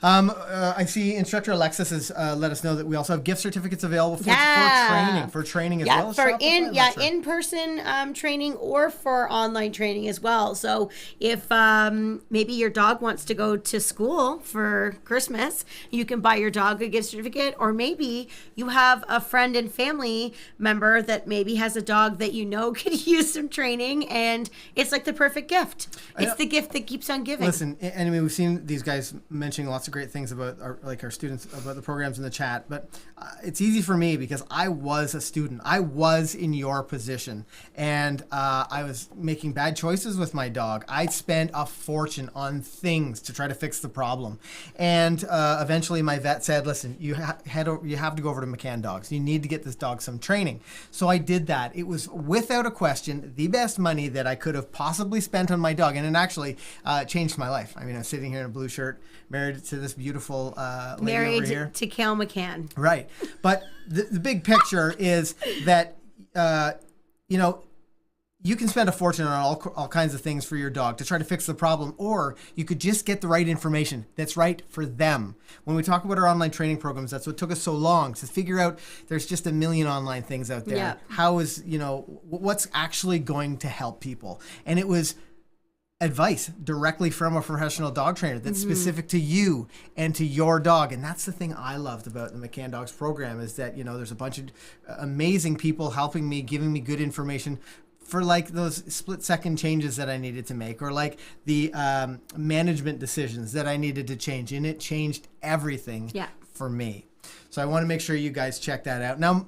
Speaker 3: I see Instructor Alexis has let us know that we also have gift certificates available for training as well.
Speaker 4: For in-person training or for online training as well. So if maybe your dog wants to go to school for Christmas, you can buy your dog a gift certificate, or maybe you have a friend and family member that maybe has a dog that you know could use some training, and it's like the perfect gift. It's the gift that keeps on giving.
Speaker 3: Listen, and I mean, we've seen these guys mentioning lots of great things about our students, about the programs in the chat, but it's easy for me because I was a student. I was in your position, and I was making bad choices with my dog. I spent a fortune on things to try to fix the problem, and eventually my vet said, listen, you have to go over to McCann Dogs. You need to get this dog some training. So I did that. It was without a question the best money that I could have possibly spent on my dog, and it actually changed my life. I mean, I'm sitting here in a blue shirt, married to this beautiful lady over here.
Speaker 4: To Cal McCann.
Speaker 3: Right. But the big picture is that, you know, you can spend a fortune on all kinds of things for your dog to try to fix the problem, or you could just get the right information that's right for them. When we talk about our online training programs, that's what took us so long to figure out. There's just a million online things out there.
Speaker 4: Yeah.
Speaker 3: How is, you know, what's actually going to help people? And it was advice directly from a professional dog trainer that's specific to you and to your dog. And that's the thing I loved about the McCann Dogs program, is that, you know, there's a bunch of amazing people helping me, giving me good information for like those split-second changes that I needed to make, or like the management decisions that I needed to change. And it changed everything for me. So I want to make sure you guys check that out. Now,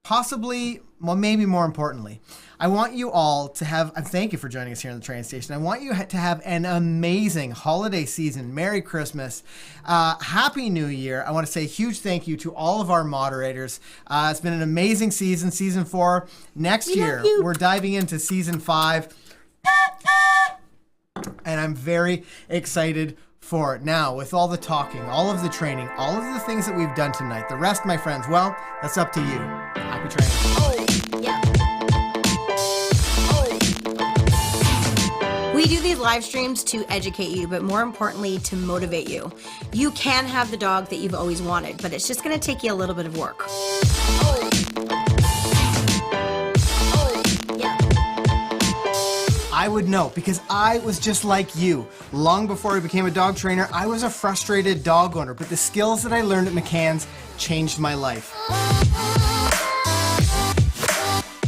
Speaker 3: possibly, well, maybe more importantly, I want you all to have, and thank you for joining us here on the train station. I want you to have an amazing holiday season. Merry Christmas. Happy New Year. I want to say a huge thank you to all of our moderators. It's been an amazing season, season 4. Next year, we're diving into season 5. And I'm very excited for it. Now, with all the talking, all of the training, all of the things that we've done tonight, the rest, my friends, well, that's up to you. Happy training.
Speaker 4: We do these live streams to educate you, but more importantly, to motivate you. You can have the dog that you've always wanted, but it's just going to take you a little bit of work.
Speaker 3: I would know, because I was just like you. Long before I became a dog trainer, I was a frustrated dog owner, but the skills that I learned at McCann's changed my life.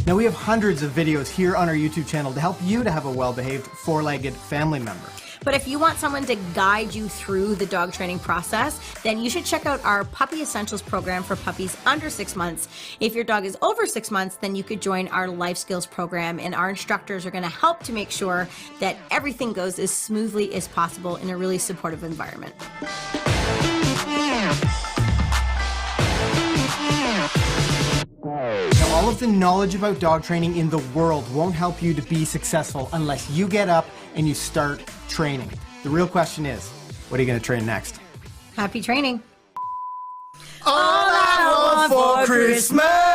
Speaker 3: Now, we have hundreds of videos here on our YouTube channel to help you to have a well-behaved four-legged family member.
Speaker 4: But if you want someone to guide you through the dog training process, then you should check out our Puppy Essentials program for puppies under 6 months. If your dog is over 6 months, then you could join our Life Skills program, and our instructors are going to help to make sure that everything goes as smoothly as possible in a really supportive environment.
Speaker 3: Now, all of the knowledge about dog training in the world won't help you to be successful unless you get up and you start training. The real question is, what are you going to train next?
Speaker 4: Happy training.
Speaker 3: All I want for Christmas